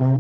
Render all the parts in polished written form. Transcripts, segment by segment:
Hello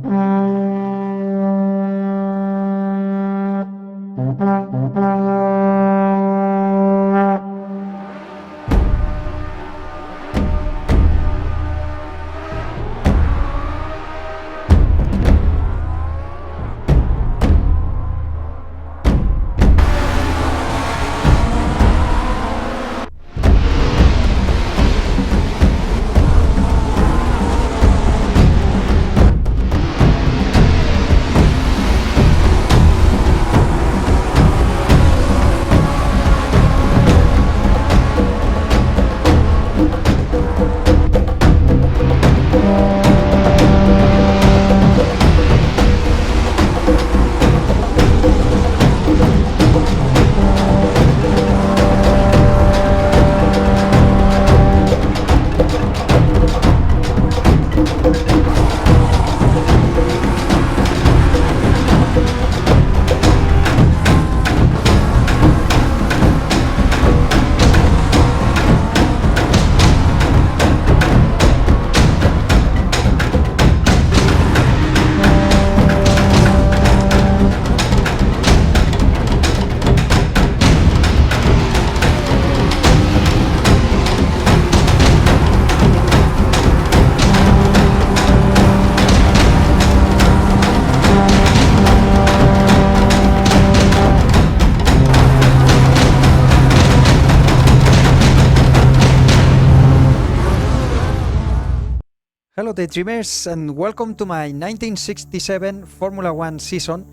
daydreamers, and welcome to my 1967 Formula 1 season,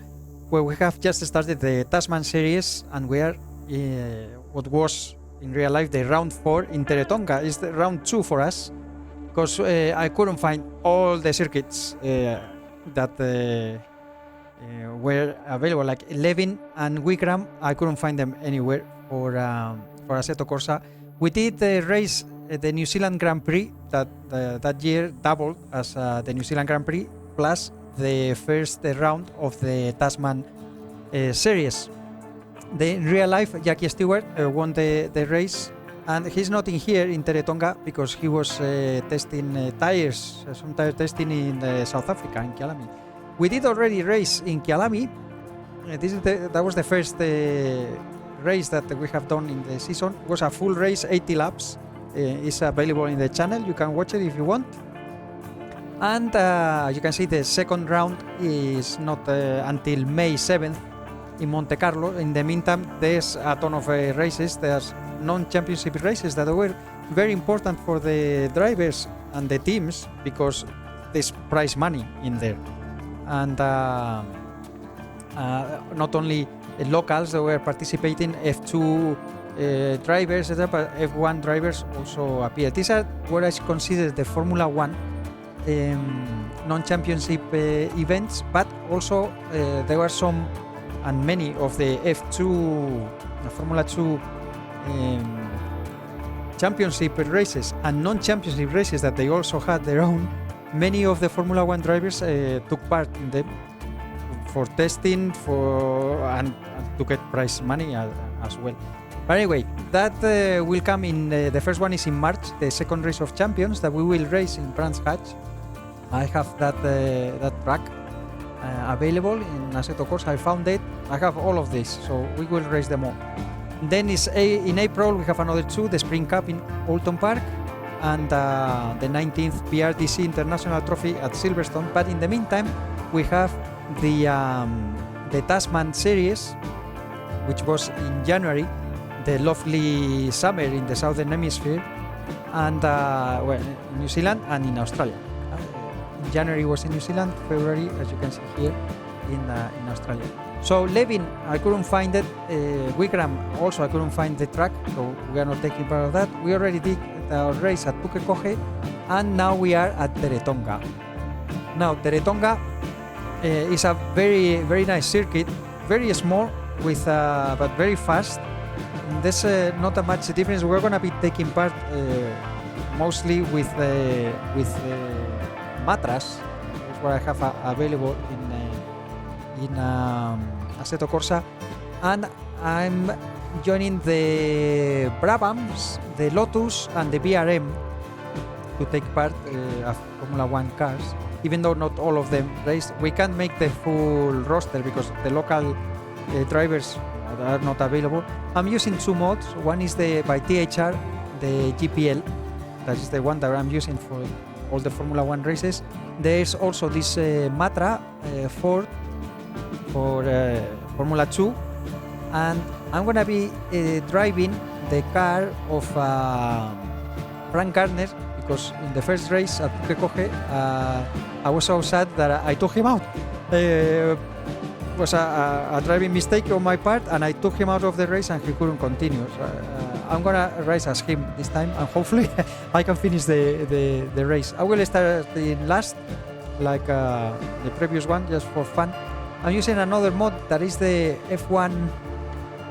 where we have just started the Tasman series, and we are what was in real life the round 4 in Teretonga. It's the round 2 for us, because I couldn't find all the circuits that were available, like 11 and Wigram. I couldn't find them anywhere for Assetto Corsa. We did race the New Zealand Grand Prix that year doubled as the New Zealand Grand Prix plus the first round of the Tasman series. In real life, Jackie Stewart won the race, and he's not in here in Teretonga because he was testing tires, some tire testing in South Africa, in Kyalami. We did already race in Kyalami. That was the first race that we have done in the season. It was a full race, 80 laps. It's available in the channel. You can watch it if you want. And you can see the second round is not until May 7th in Monte Carlo. In the meantime, there's a ton of races. There's non-championship races that were very important for the drivers and the teams because there's prize money in there. And not only locals that were participating, F2 drivers, etc., but F1 drivers also appeared. These are what I consider the Formula 1 non-championship events, but also there were some and many of the F2 Formula 2 championship races and non-championship races that they also had their own. Many of the Formula 1 drivers took part in them for testing and to get prize money as well. But anyway, that will come in. The first one is in March, the second race of champions that we will race in Brands Hatch. I have that track available in Assetto Corsa. I found it. I have all of this, so we will race them all. Then in April we have another two: the Spring Cup in Oulton Park and the 19th BRTC International Trophy at Silverstone. But in the meantime, we have the Tasman series, which was in January. The lovely summer in the southern hemisphere, and in New Zealand and in Australia. In January was in New Zealand, February, as you can see here, in Australia. So Levin, I couldn't find it. Wigram also, I couldn't find the track, so we are not taking part of that. We already did our race at Pukekohe, and now we are at Teretonga. Now Teretonga is a very, very nice circuit, very small with but very fast. There's not a much difference. We're going to be taking part mostly with Matras. That's what I have available in Assetto Corsa, and I'm joining the Brabhams, the Lotus, and the BRM to take part of Formula 1 cars. even though not all of them race. We can't make the full roster because the local drivers are not available. I'm using two mods. One is the by THR, the GPL. That is the one that I'm using for all the Formula One races. There's also this Matra Ford for Formula 2, and I'm gonna be driving the car of Frank Gardner, because in the first race at Teretonga, I was so sad that I took him out. It was a driving mistake on my part, and I took him out of the race and he couldn't continue. So, I'm gonna race as him this time, and hopefully I can finish the race. I will start in last, like the previous one, just for fun. I'm using another mod that is the F1.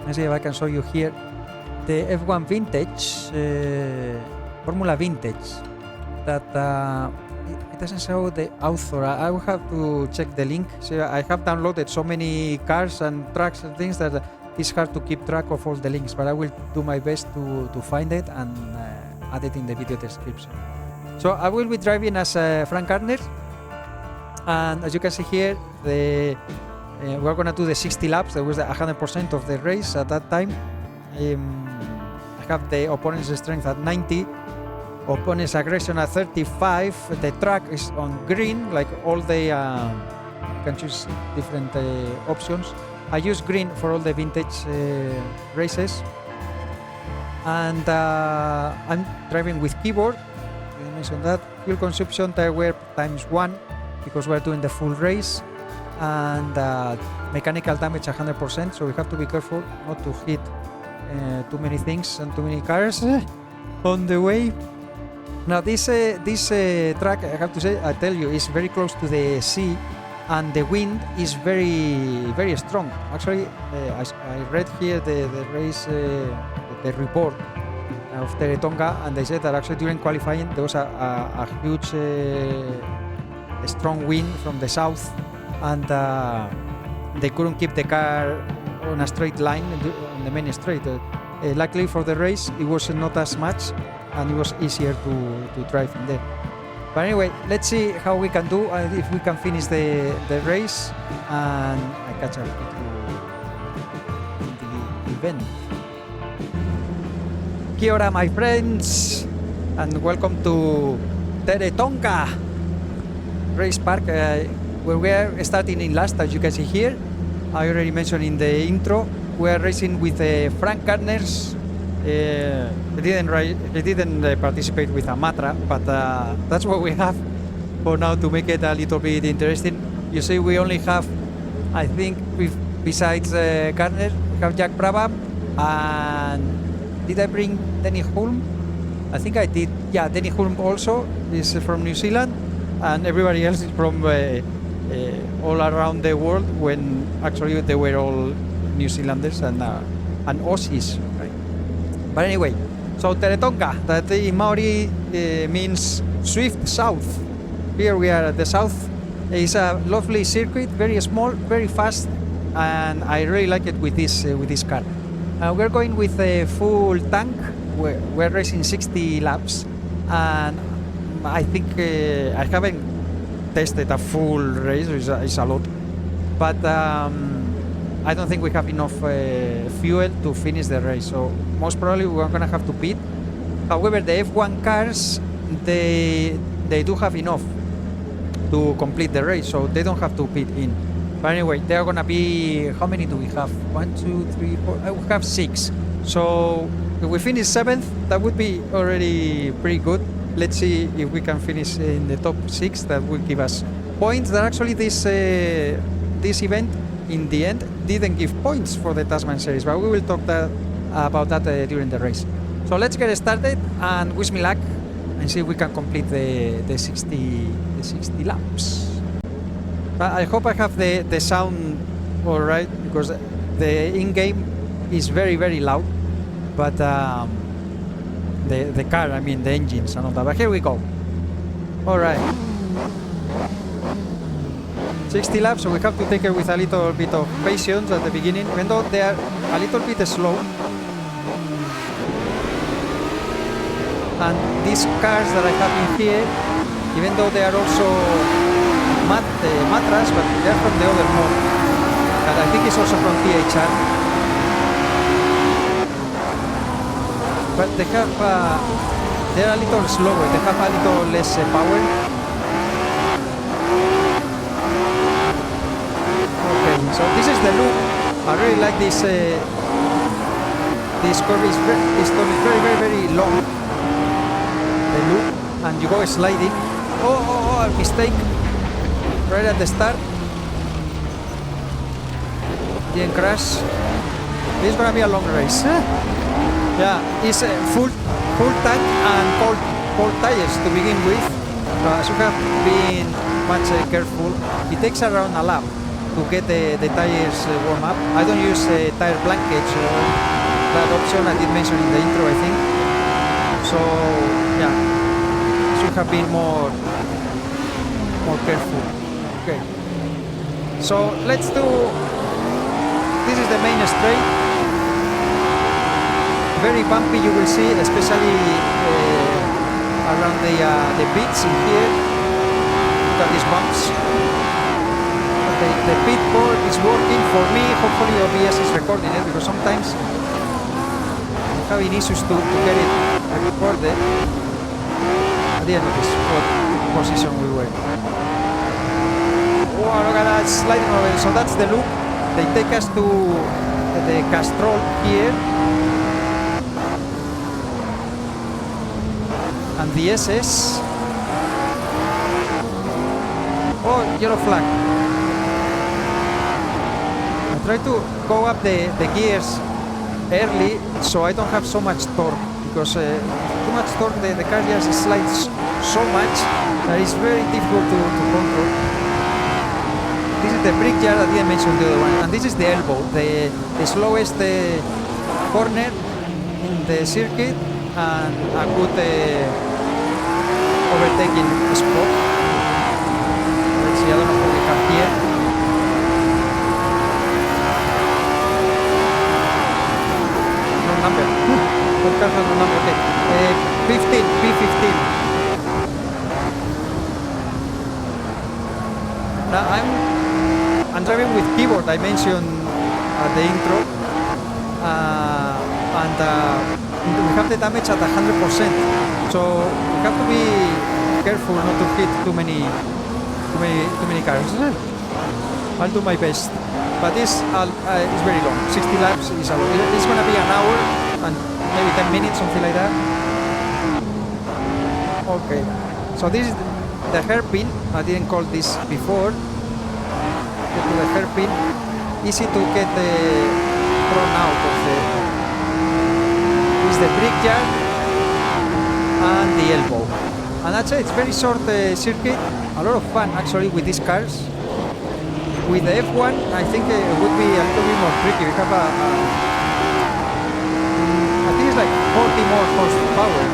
Let's see if I can show you here. The F1 Vintage, Formula Vintage. That it doesn't show the author. I will have to check the link. So I have downloaded so many cars and tracks and things that it's hard to keep track of all the links, but I will do my best to find it and add it in the video description. So I will be driving as Frank Gardner, and as you can see here, we're gonna do the 60 laps. That was 100% of the race at that time. I have the opponent's strength at 90, opponent's aggression at 35. The track is on green, like all the you can choose different options. I use green for all the vintage races, and I'm driving with keyboard. I mentioned that. Fuel consumption, tire wear ×1, because we're doing the full race, and mechanical damage 100%. So we have to be careful not to hit too many things and too many cars on the way. Now this track, I have to say, I tell you, is very close to the sea, and the wind is very strong. Actually, I read here the race, the report of Teretonga, and they said that actually during qualifying there was a huge strong wind from the south, and they couldn't keep the car on a straight line on the main straight. Luckily for the race, it was not as much, and it was easier to drive in there. But anyway, let's see how we can do, if we can finish the race, and I catch up with you in the event. Kia ora, my friends, and welcome to Teretonga Race Park, where we are starting in last, as you can see here. I already mentioned in the intro, we are racing with Frank Gardner's. He didn't participate with a Matra, but that's what we have for now to make it a little bit interesting. You see, we only have, I think, besides Gardner, we have Jack Brabham, and did I bring Denny Hulme? I think I did. Yeah, Denny Hulme also is from New Zealand, and everybody else is from all around the world, when actually they were all New Zealanders and Aussies. Right? But anyway, so Teretonga, that in Maori means swift south. Here we are at the south. It's a lovely circuit, very small, very fast, and I really like it with this car. We're going with a full tank. We're racing 60 laps, and I think I haven't tested a full race. It's a lot, but I don't think we have enough fuel to finish the race, so most probably we're gonna have to pit. However, the F1 cars, they do have enough to complete the race, so they don't have to pit in. But anyway, there are gonna be, how many do we have? 1, 2, 3, 4. We have 6. So if we finish 7th, that would be already pretty good. Let's see if we can finish in the top 6. That will give us points. That actually this event in the end didn't give points for the Tasman series, but we will talk about that during the race. So let's get started, and wish me luck, and see if we can complete the 60 laps. I hope I have the sound all right, because the in-game is very loud, but the car, I mean the engines and all that. But here we go. All right, 60 laps, so we have to take it with a little bit of patience at the beginning, even though they are a little bit slow. And these cars that I have in here, even though they are also mattress, but they're from the other mod. And I think it's also from THR. But they have, they're a little slower. They have a little less power. Okay, so this is the loop. I really like this. This curve is very long. The loop, and you go sliding. Oh, mistake. Right at the start. Didn't crash. This is gonna be a long race. Yeah, it's full tank and cold tires to begin with. So you have been much careful. It takes around a lap to get the tires warm up. I don't use tire blankets or that option I did mention in the intro, I think. So yeah, should have been more careful. Okay. So let's do. This is the main straight. Very bumpy, you will see, especially around the pits in here. Look at these bumps. Okay, the pit board is working for me. Hopefully OBS is recording it, because sometimes I'm having issues to get it recorded. I didn't notice what position we were. Wow, look at that sliding over. So that's the loop. They take us to the Castrol here. And the SS. Oh, yellow flag. I try to go up the gears early so I don't have so much torque, because too much torque the car just slides so much that it's very difficult to control. This is the brickyard. I didn't mention the other one, and this is the elbow, the slowest corner in the circuit, and a good overtaking spot. Let's see, I don't know what we have here. No number. What car has no number? Okay. 15, P15. Now I'm driving with keyboard. I mentioned at the intro, and we have the damage at 100%. So we have to be careful not to hit too many cars. I'll do my best, but it's very long. 60 laps is a lot. It's gonna be an hour and maybe 10 minutes, something like that. Okay, so this is the hairpin. I didn't call this before. Get to the hairpin. Easy to get thrown out of the. This is the brickyard and the elbow. And that's it. It's very short circuit. A lot of fun actually with these cars. With the F1, I think it would be a little bit more tricky. We have I think it's like 40 more horsepower.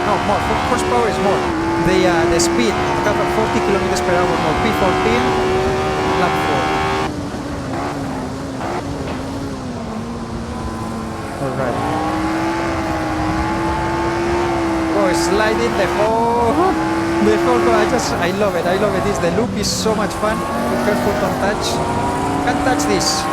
No, more. Horsepower is more. The speed, we have 40 kilometers per hour more. P14, lap 4. Alright. Oh, sliding the whole I love it. The loop is so much fun. Be careful, don't touch. Can't touch this.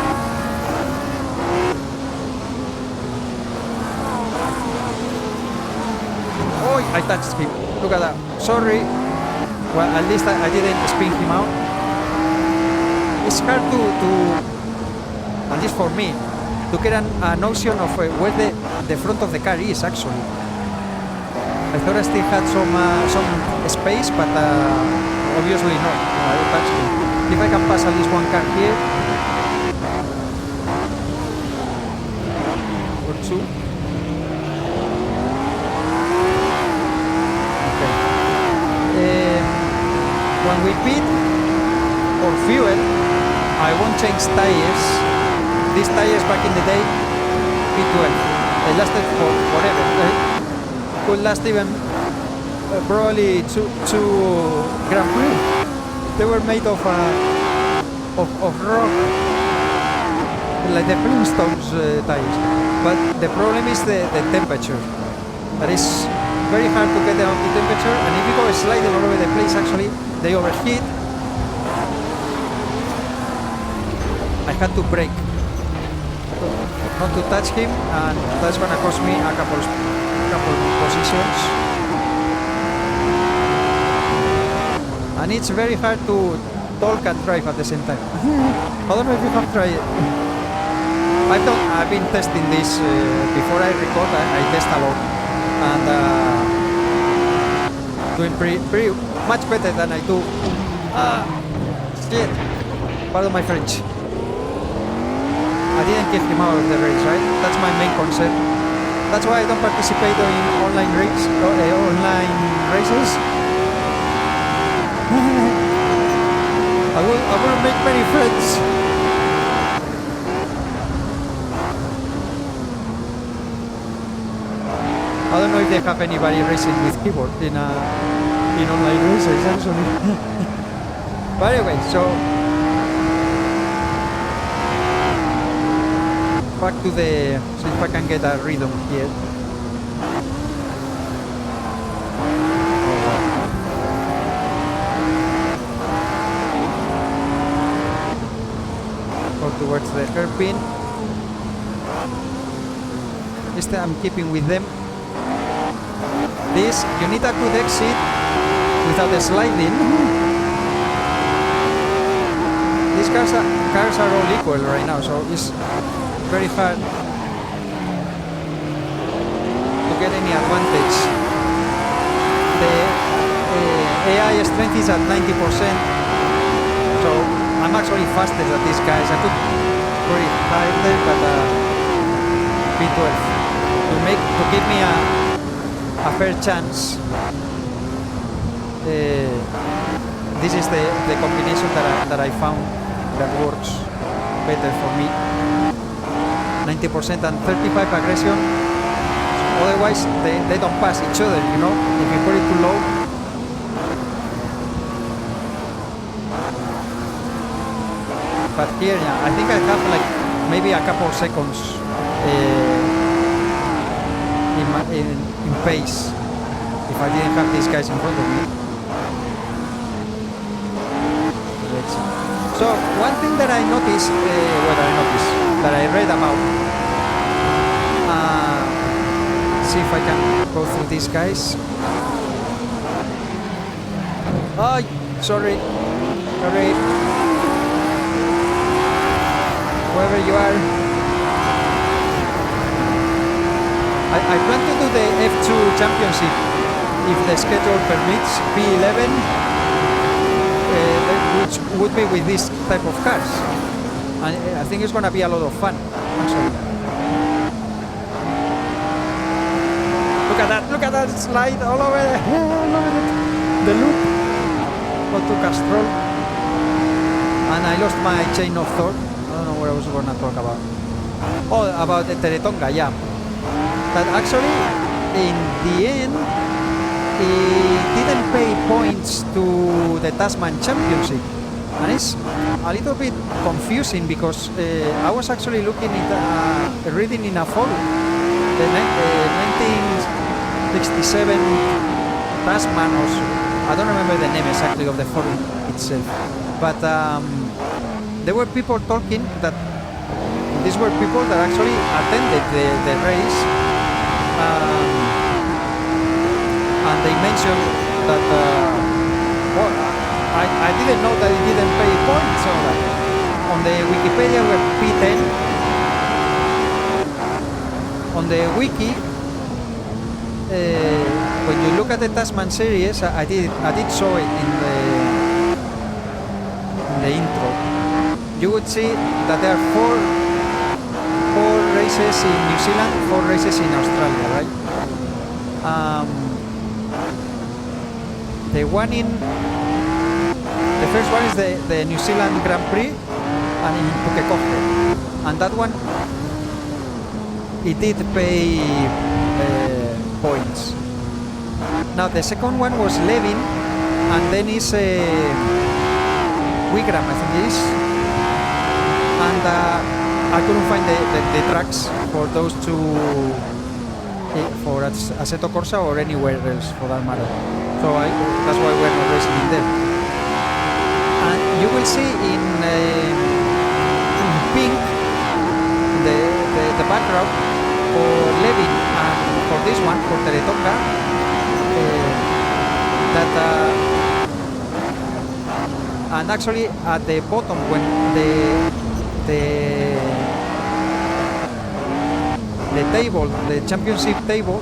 Oh, I touched him. Look at that. Sorry. Well, at least I didn't spin him out. It's hard to at least for me, to get a notion of where the front of the car is actually. I thought I still had some space, but obviously not. I will touch it. If I can pass at least one car here or two. Okay. When we pit for fuel, I won't change tires. These tires back in the day, P12, they lasted for forever. Could last even probably two Grand Prix. They were made of rock, like the Flintstones tires. But the problem is the temperature. That is very hard to get down to temperature, and if you go sliding all over the place, actually they overheat. I had to brake not to touch him, and that's gonna cost me a couple positions. And it's very hard to talk and drive at the same time. I don't know if you have tried it. I've been testing this before I record. I test a lot, and doing pretty much better than I do. Shit, pardon my French. I didn't kick him out of the race, right? That's my main concern. That's why I don't participate in online races. I will make many friends. I don't know if they have anybody racing with keyboard in online races actually. But anyway, so back to the, see if I can get a rhythm here. Go towards the hairpin. This time I'm keeping with them. This, you need a good exit without the sliding. These cars are all equal right now, so it's very hard to get any advantage. The AI strength is at 90%, so I'm actually faster than these guys. I could go harder, but B12 to give me a fair chance. This is the combination that I found that works better for me. 90% and 35 aggression. Otherwise, they don't pass each other, you know. If you put it too low. But here, yeah, I think I have like maybe a couple of seconds in pace if I didn't have these guys in front of me. So one thing that I noticed, that I read about, see if I can go through these guys. Oh, sorry, whoever you are. I plan to do the F2 championship if the schedule permits, P11. Which would be with this type of cars, and I think it's gonna be a lot of fun actually. Look at that slide all over the loop. Go to Castrol, and I lost my chain of thought. I don't know what I was gonna talk about. Oh, about the Teretonga, yeah. But actually, in the end, it didn't pay points to the Tasman Championship, and it's a little bit confusing because I was actually looking at reading in a forum the 1967 Tasman, or I don't remember the name exactly of the forum itself, but there were people talking that these were people that actually attended the race. And they mentioned that, well, I didn't know that it didn't pay points on that. On the Wikipedia we're P10. On the wiki, when you look at the Tasman series, I did show it in the intro. You would see that there are four races in New Zealand, 4 races in Australia, right? The first one is the New Zealand Grand Prix, and in Pukekohe, and that one it did pay points. Now the second one was Levin, and then is Wigram, I think it is, and I couldn't find the tracks for those two for Assetto Corsa or anywhere else for that matter. So that's why we're not racing in there. And you will see in pink the background for Levin and for this one, for Teretonga, that and actually at the bottom when the table, the championship table,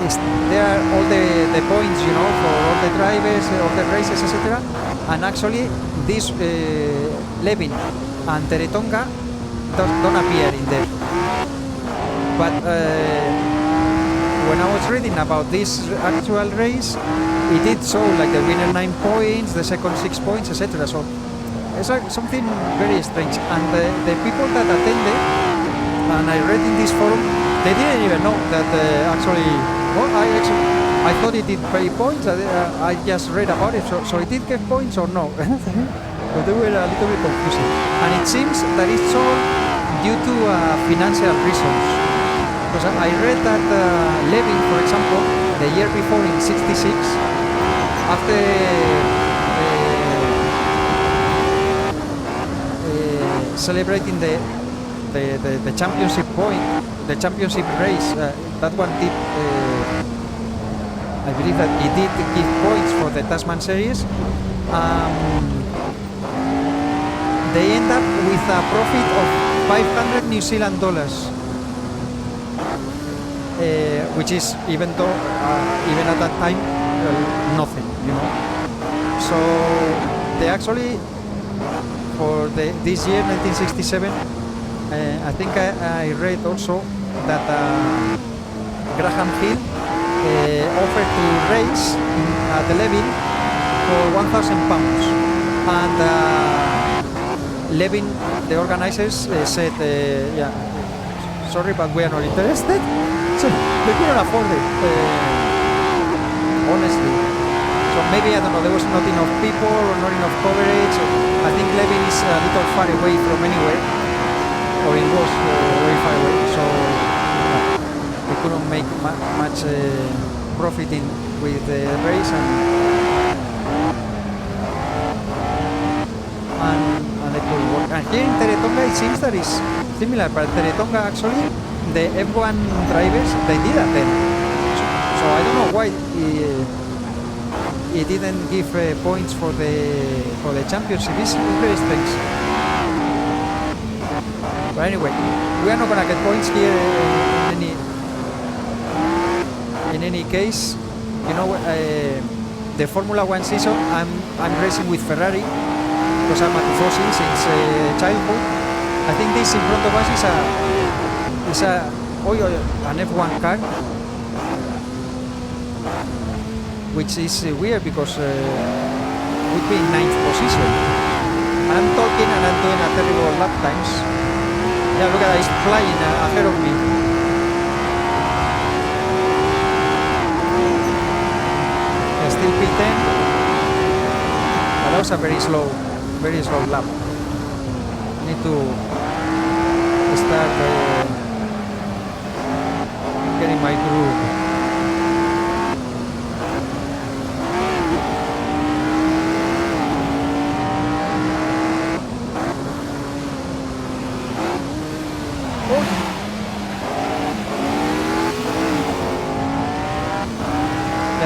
is there are all the points, you know, for all the drivers, all the races, etc. And actually this Levin and Teretonga don't appear in there. But when I was reading about this actual race, it did show like the winner 9 points, the second 6 points, etc. So it's like something very strange. And the people that attended, and I read in this forum, they didn't even know that actually. Well, I thought it did pay points. I just read about it. So it did get points or no? But they were a little bit confusing. And it seems that it's all due to financial reasons. Because I read that Levin, for example, the year before in '66, after celebrating the championship point, the championship race, that one did, I believe that it did give points for the Tasman series. They end up with a profit of 500 New Zealand dollars, which is, even though even at that time, nothing, you know. So they actually, for this year 1967, I think I read also that Graham Hill offered to race at the Levin for £1,000, and Levin, the organizers, said, yeah, sorry, but we are not interested. So they couldn't afford it, honestly. So maybe, I don't know, there was not enough people or not enough coverage. I think Levin is a little far away from anywhere, or it was very far away, so we couldn't make much profit with the race, and it couldn't work. And here in Teretonga it seems that it's similar, but Teretonga actually, the F1 drivers, they did attend. So I don't know why it didn't give points for the championship. It's very strange. But anyway, we are not gonna get points here in any case. You know, the Formula One season, I'm racing with Ferrari because I'm a tifosi since childhood. I think this in front of us is an F1 car, which is weird because we'd be in 9th position. I'm talking and I'm doing a terrible lap times. Yeah, look at that, he's flying ahead of me. Yeah, still P10. But that was a very slow lap. I need to start getting my groove.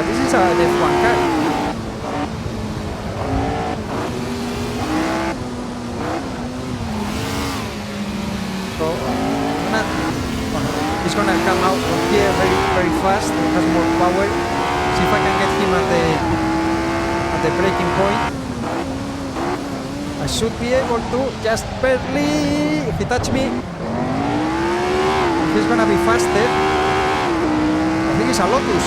This is a F1 car. So he's gonna come out from here very fast. He has more power. See if I can get him at the braking point. I should be able to, just barely. If he touch me, he's gonna be faster. I think it's a Lotus.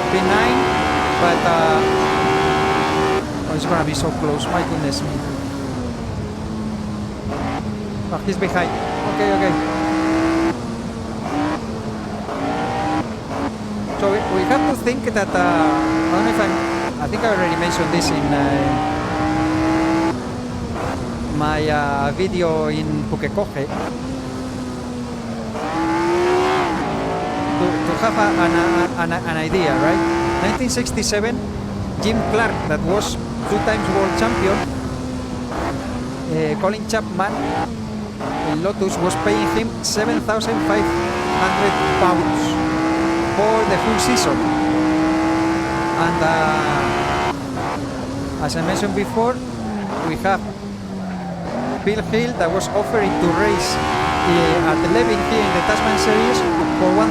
P9, but oh, it's gonna be so close, my goodness me. Oh, he's behind. Okay. So we have to think that I don't know if I think I already mentioned this in my video in Pukekohe to have an idea, right? 1967, Jim Clark, that was 2 times world champion, Colin Chapman in Lotus was paying him £7,500 for the full season. And as I mentioned before, we have Phil Hill that was offering to race at 11 here in the Tasman series for £1,000.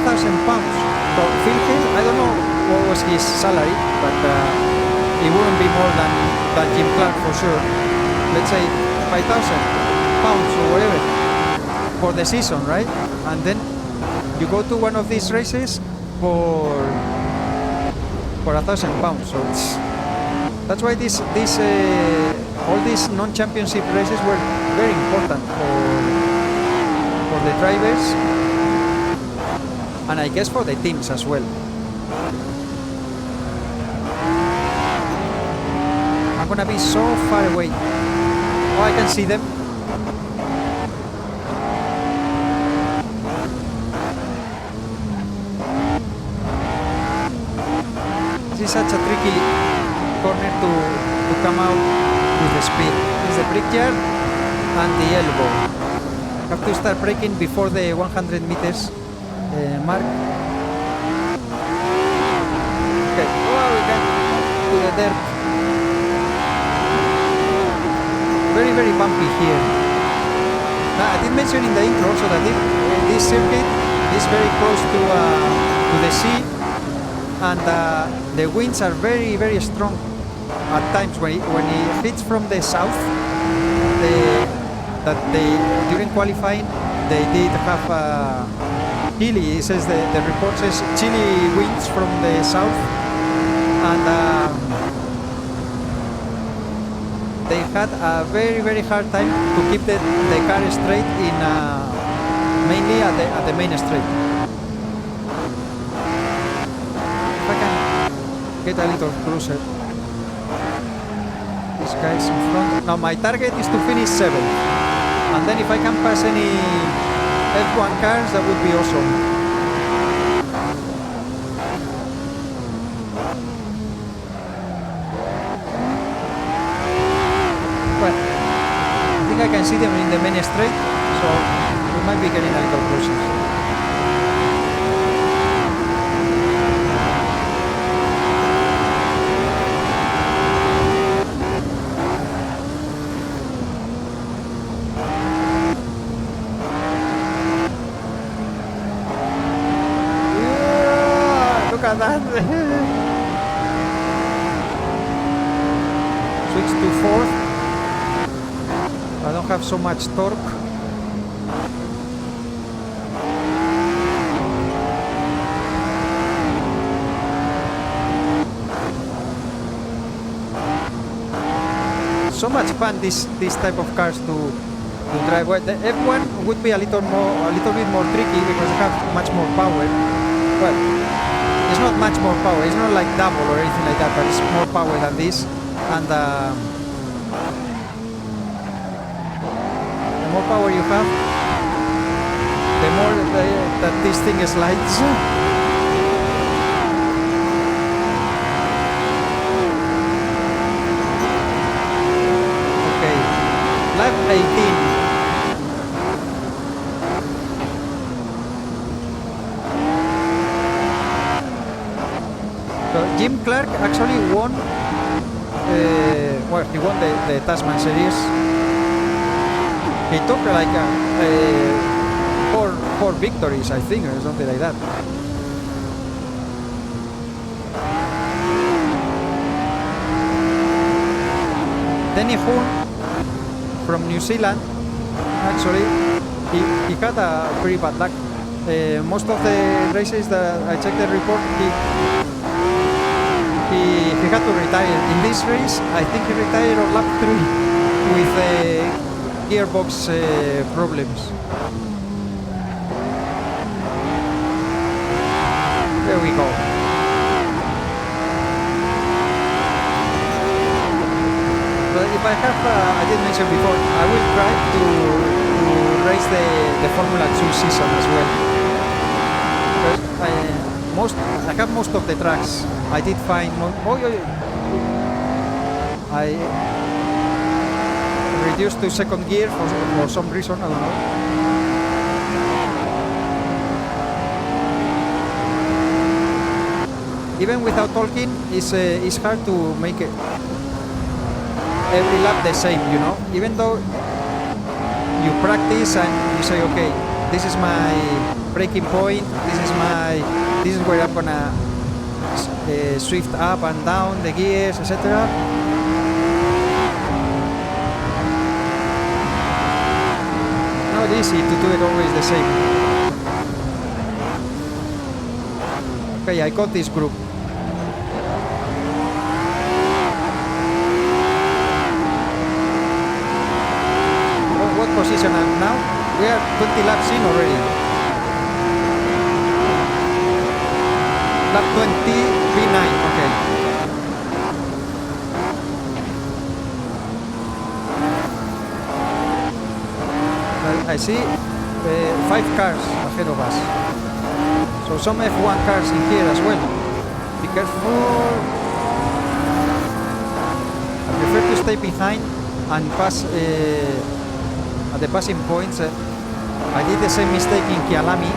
So Phil Hill, I don't know what was his salary, but it wouldn't be more than Jim Clark for sure. Let's say £5,000 or whatever for the season, right? And then you go to one of these races for £1,000. So that's why all these non-championship races were very important for the drivers, and I guess for the teams as well. I'm gonna be so far away. Oh, I can see them. This is such a tricky corner to come out with the speed. This is the brickyard and the elbow. Have to start braking before the 100 meters mark. Okay, oh, we got to the dirt. Very, very bumpy here. Now, I did mention in the intro also that this circuit is very close to the sea, and the winds are very, very strong at times when it hits from the south. During qualifying they did have chilly. It says the report says chilly winds from the south, and they had a very, very hard time to keep the car straight in mainly at the main straight. If I can get a little closer. This guy's in front. Now my target is to finish 7th, and then if I can pass any F1 cars, that would be awesome. Well, I think I can see them in the main straight, so we might be getting a little closer. That. Switch to 4th. I don't have so much torque. So much fun this type of cars to drive. Well, the F1 would be a little bit more tricky because they have much more power. Well, it's not much more power, it's not like double or anything like that, but it's more power than this, and the more power you have, the more that this thing slides. Okay, lap 18. Jim Clark actually won, well, he won the Tasman series. He took like four victories, I think, or something like that. Denny Hunt from New Zealand, actually, he had a pretty bad luck. Most of the races that I checked the report, he had to retire. In this race, I think he retired on lap 3 with gearbox problems. There we go. But if I have, I did mention mentioned before, I will try to race the Formula 2 season as well. Because I have most of the tracks. I did find I reduced to second gear for some reason, I don't know. Even without talking, it's hard to make it every lap the same, you know. Even though you practice and you say, okay, this is my braking point, this is where I'm gonna shift up and down the gears, etc. Not easy to do it always the same. Okay, I got this group. What position am now? We are 20 laps in already. Lap 20, P9, okay. I see 5 cars ahead of us. So some F1 cars in here as well. Be careful. I prefer to stay behind and pass at the passing points. I did the same mistake in Kyalami.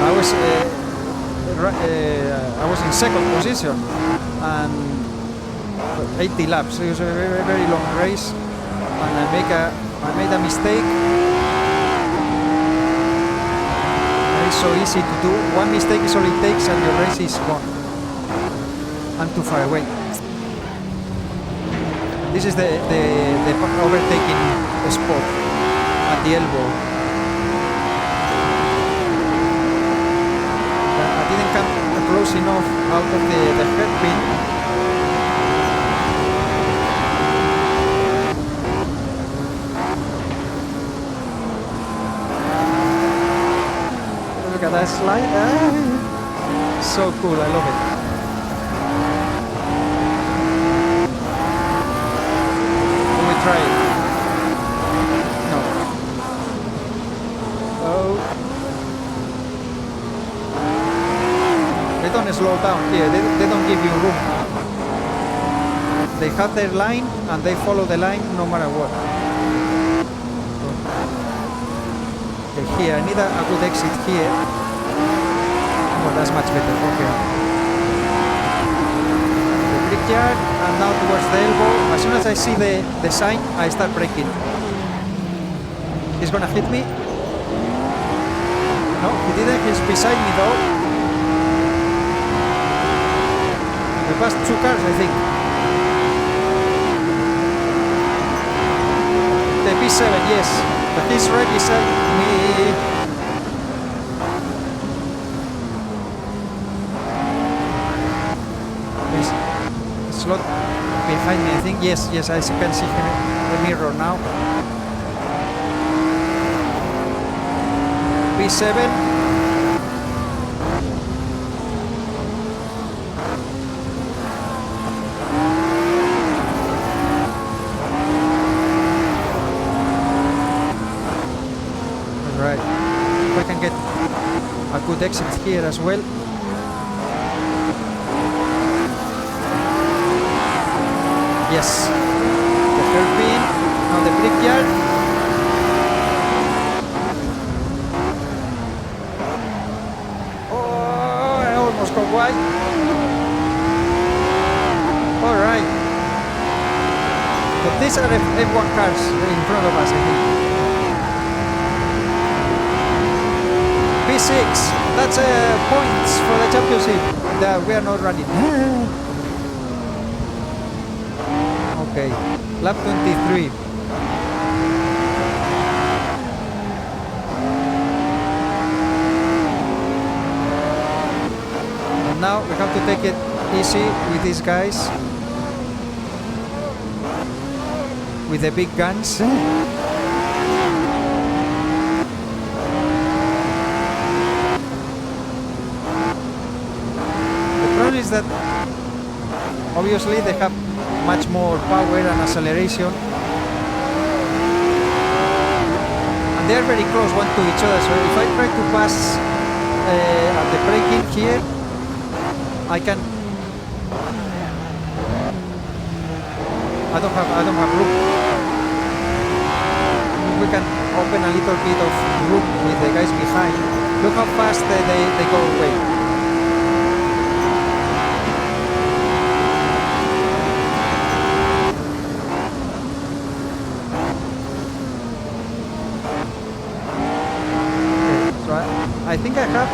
I was in second position and 80 laps. It was a very, very long race, and I made a mistake. It's so easy to do. One mistake is all it takes, and your race is gone. I'm too far away. This is the overtaking spot at the elbow. I didn't come close enough out of the hairpin. Look at that slide. So cool, I love it. Try it. No. Oh. They don't slow down here. They don't give you room. They have their line and they follow the line no matter what. Okay, here I need a good exit here. Oh, that's much better. Okay. Brickyard and now towards the elbow. As soon as I see the sign, I start braking. He's gonna hit me. No, he didn't. He's beside me though. We passed 2 cars, I think. The P7, yes. But he's right beside me. Slot behind me, I think. Yes, I can see him in the mirror now. P7. Alright. If I can get a good exit here as well. Yes, the hairpin, now the brickyard. Oh, I almost got wide. Alright. But these are F1 cars in front of us, I think. P6, that's points for the championship that we are not running. Okay, lap 23. And now we have to take it easy with these guys. With the big guns. The problem is that obviously they have much more power and acceleration. And they are very close one to each other, so if I try to pass at the braking here, I don't have room. We can open a little bit of room with the guys behind. Look how fast they go away. Okay, so I think I have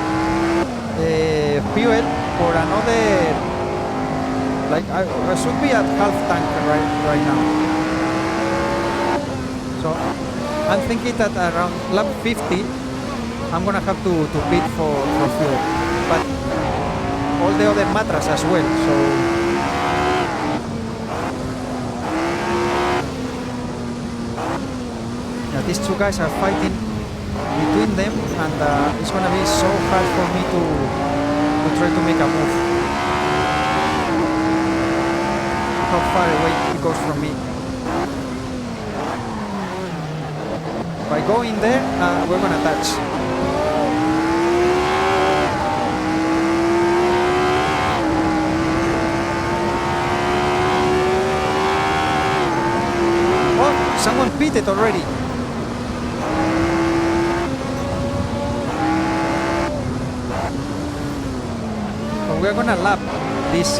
fuel for another. Like I should be at half tank right now. So I'm thinking that around lap 50 I'm gonna have to pit for fuel. But all the other matras as well, so yeah, these two guys are fighting between them, and it's gonna be so hard for me to try to make a move. How far away it goes from me. By going there, we're gonna touch. Oh, someone pitted already. So we're gonna lap this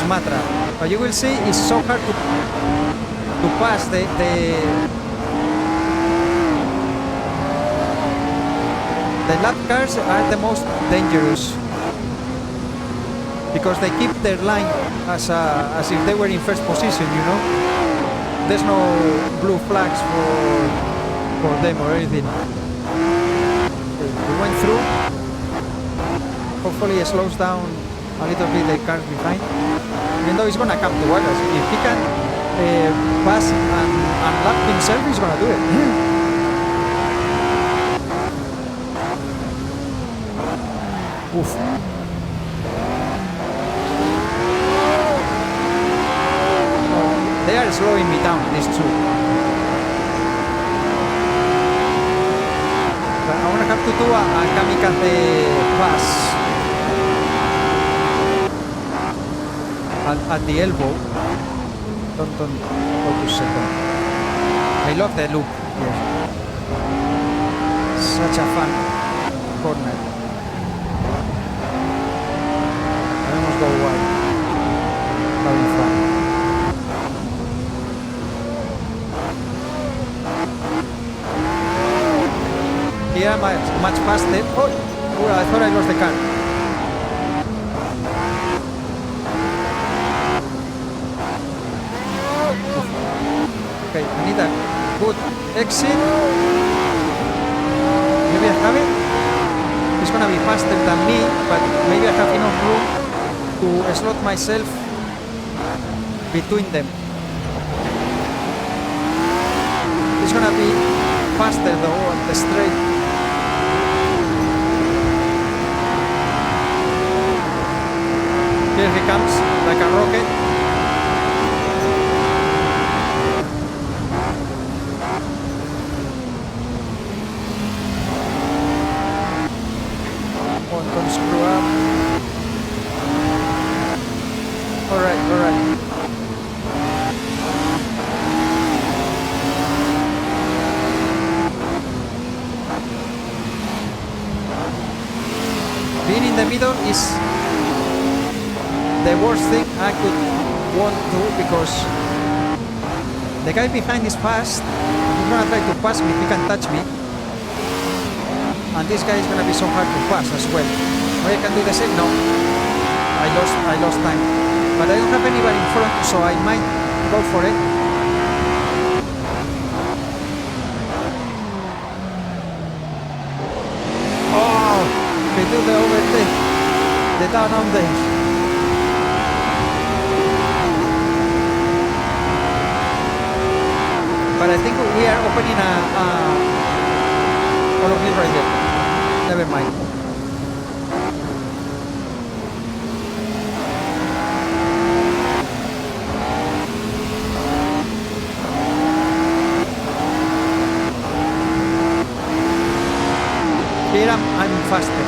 matra. But you will see it's so hard to pass the lap cars are the most dangerous because they keep their line as if they were in first position, you know. There's no blue flags for them or anything. We went through. Hopefully it slows down a little bit the cars behind. Even though he's gonna come to us, if he can pass and lap himself, he's gonna do it. Oof. They are slowing me down, these two. But I'm gonna have to do a kamikaze pass at the elbow. Don't focus second. I love the loop here. Such a fun corner. I almost go wide. Having fun. Here I'm much faster. Oh, I thought I lost the car. Okay, I need a good exit. Maybe I have it. It's gonna be faster than me, but maybe I have enough room to slot myself between them. It's gonna be faster though on the straight. Here he comes, like a rocket. Don't screw up. Alright. Being in the middle is the worst thing I could want to, because the guy behind is fast. He's gonna try to pass me, he can touch me. And this guy is gonna be so hard to pass as well. Or I can do the same. No, I lost time, but I don't have anybody in front, so I might go for it. Oh, they do the overtake, the down on there. But I think we are opening all of this right here. Never mind. I'm faster.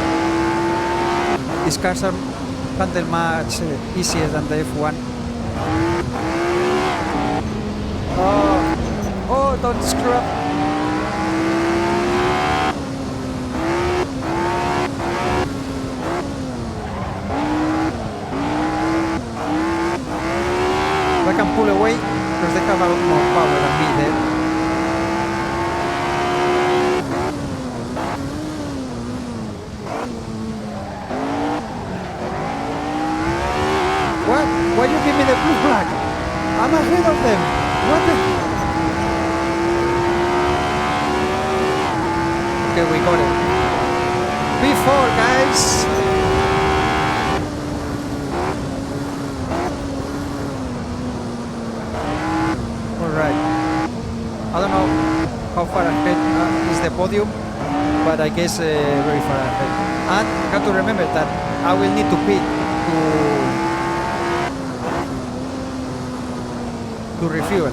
These cars are handle much easier than the F1. Oh, don't screw up. I can pull away because they have a lot more power than me there. What? Why you give me the blue flag? I'm ahead of them. What the? Okay, we got it. Before, guys. I don't know how far ahead is the podium, but I guess very far ahead. And I have to remember that I will need to pit to refuel.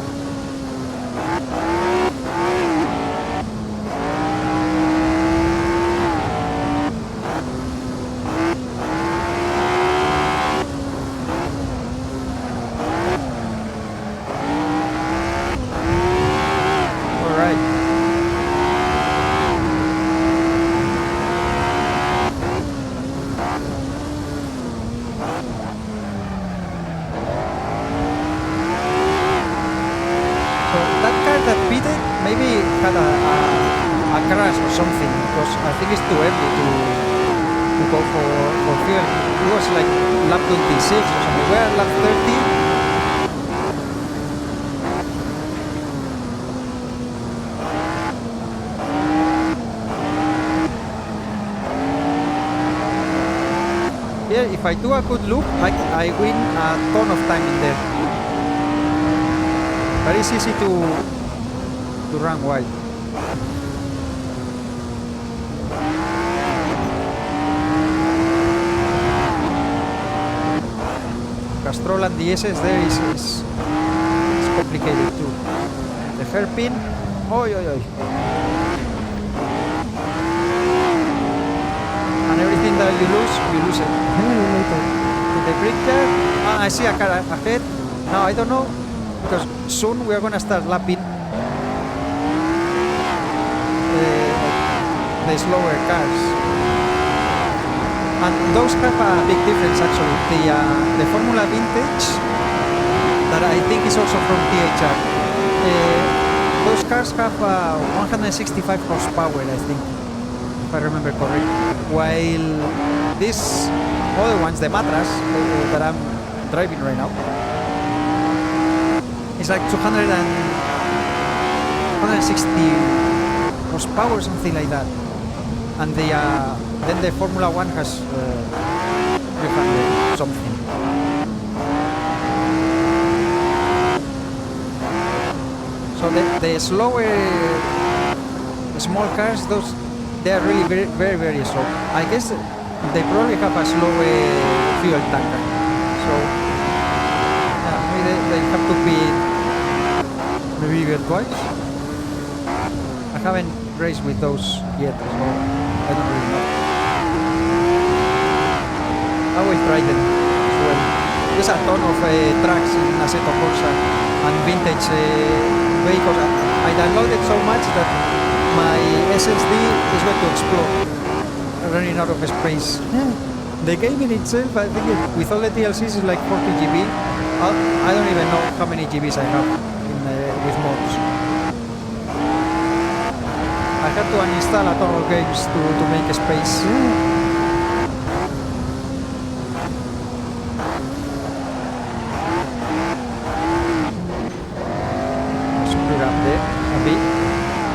Crash or something, because I think it's too early to go for fuel. It was like lap 26 or something. We're at lap 30. Yeah, if I do a good loop, I win a ton of time in there. But it's easy to run wide. Castrol and the SS there is complicated too. The hairpin, oi. And everything that you lose it. To the brick there, I see a car ahead. Now I don't know, because soon we are gonna start lapping the slower cars. And those have a big difference actually. The Formula Vintage, that I think is also from THR, those cars have 165 horsepower, I think, if I remember correctly. While these other ones, the Matras, that I'm driving right now, is like 160 horsepower, something like that. And then the Formula One has 300 something. So the slower, small cars, those they are really very slow. I guess they probably have a slower fuel tanker. So maybe they have to be reviewed twice. I haven't raced with those yet, so I don't really know. I will try them as well. There's a ton of tracks in Assetto Corsa and vintage vehicles. I downloaded so much that my SSD is going to explode, running out of space. The game in itself, I think with all the DLCs is like 40 GB. I don't even know how many GBs I have with mods. I had to uninstall a ton of games to make space. Screw up there a bit,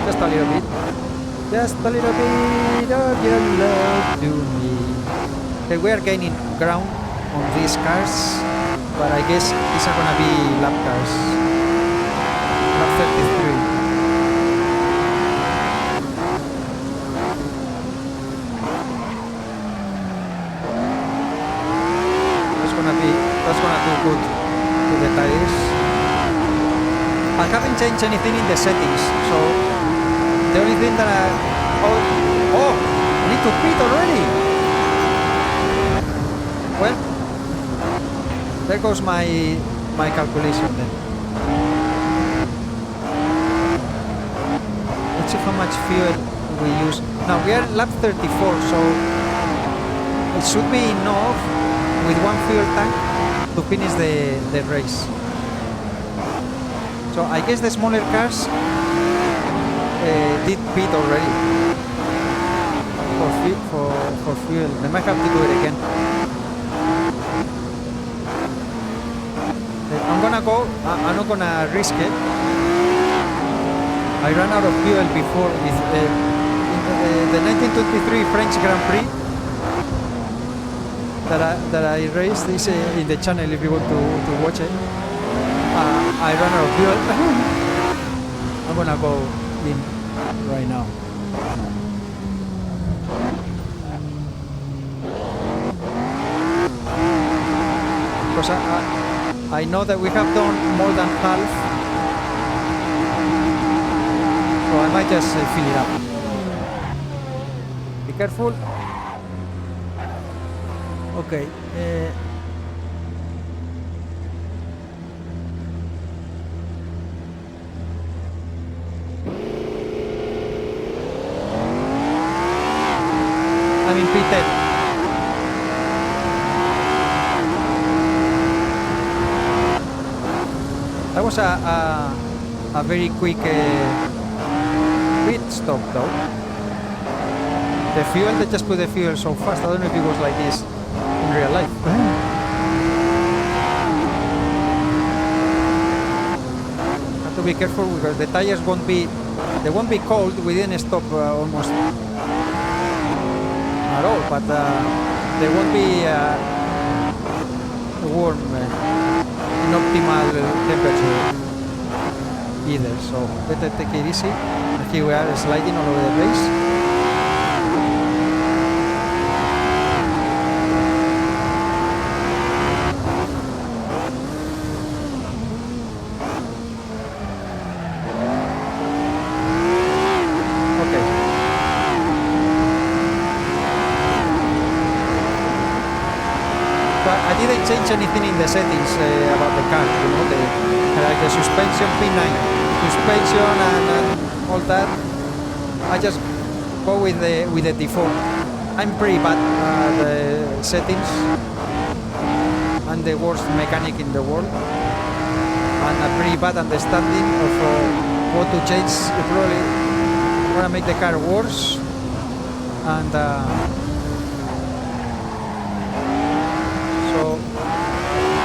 just a little bit. Just a little bit of your love to me. Okay, we are gaining ground on these cars, but I guess these are gonna be lap cars. Lap 33. That's gonna do good to the tires. I haven't changed anything in the settings, so the only thing that I need to pit already. Well, there goes my calculation then. Let's see how much fuel we use. Now we are lap 34, so it should be enough with one fuel tank to finish the race. So I guess the smaller cars did pit already for fuel. They might have to do it again. I'm gonna go. I'm not gonna risk it. I ran out of fuel before with the 1923 French Grand Prix that I raced. This in the channel if you want to watch it. I ran out of fuel. I'm gonna go in right now. Because I know that we have done more than half, so I might just fill it up. Be careful. Okay. I'm in P10. That was a very quick pit stop though. The fuel, they just put the fuel so fast. I don't know if it was like this in real life. Have to be careful because the tires won't be cold. We didn't stop almost at all, but they won't be warm in optimal temperature either, so better take it easy. And here we are sliding all over the place. I didn't change anything in the settings about the car, you know, like the suspension P9, suspension and all that. I just go with the default. I'm pretty bad at the settings. I'm the worst mechanic in the world, and I'm pretty bad understanding of what to change. You probably want to make the car worse, and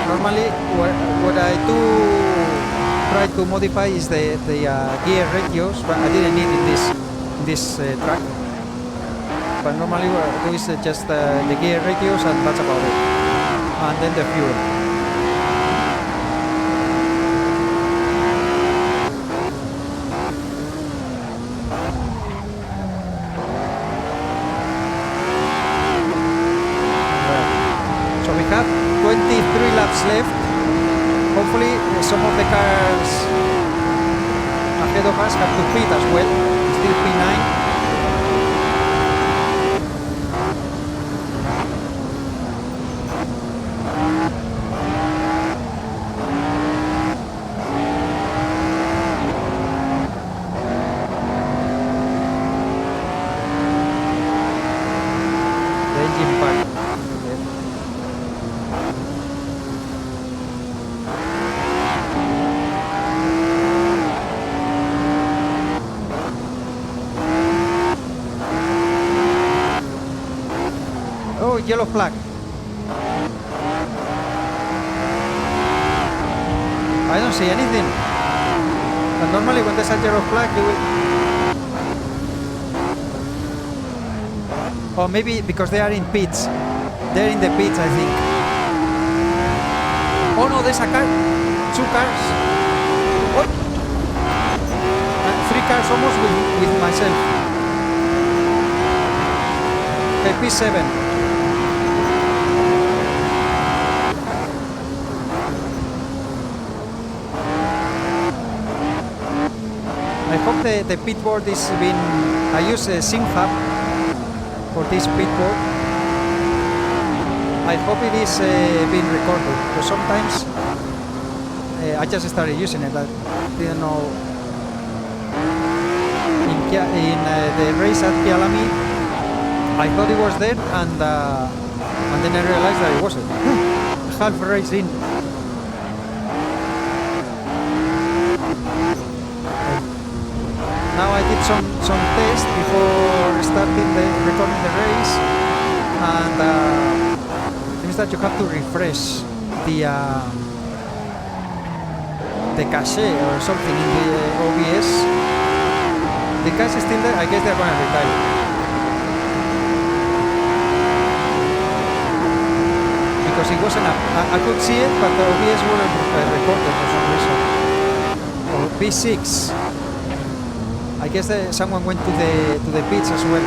normally, what I do try to modify is the gear ratios, but I didn't need in this track. But normally what I do is just the gear ratios, and that's about it. And then the fuel. So we have 23 laps left. Hopefully some of the cars ahead of us have to pit as well. Still P9. The engine pack. Yellow flag. I don't see anything. But normally when there's a yellow flag, you will... Or maybe because they are in pits. They're in the pits, I think. Oh no, there's a car. 2 cars. Oh. And 3 cars almost with myself. Okay, P7. I hope the pit board is been... I use SimHub for this pit board. I hope it is being recorded, because sometimes I just started using it. I didn't know. In the race at Kyalami, I thought it was there, and then I realized that it wasn't. Half race in. Now I did some tests before starting recording the race, and it means that you have to refresh the cache or something in the OBS. The cache is still there. I guess they're going to retire. Because it wasn't I could see it, but the OBS wouldn't recorded for some reason. Or P6. I guess someone went to the pits as well.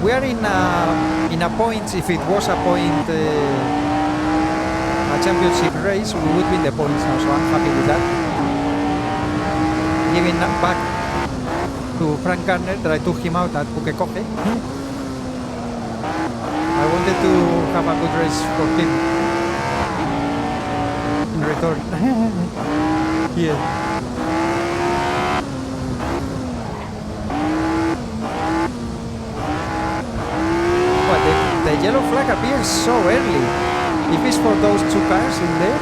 We are in a point. If it was a point, a championship race, we would be in the points now. So I'm happy with that. Giving back to Frank Gardner that I took him out at Pukekohe. I wanted to have a good race for him in return. Yeah. The yellow flag appears so early. If it's for those two cars in there.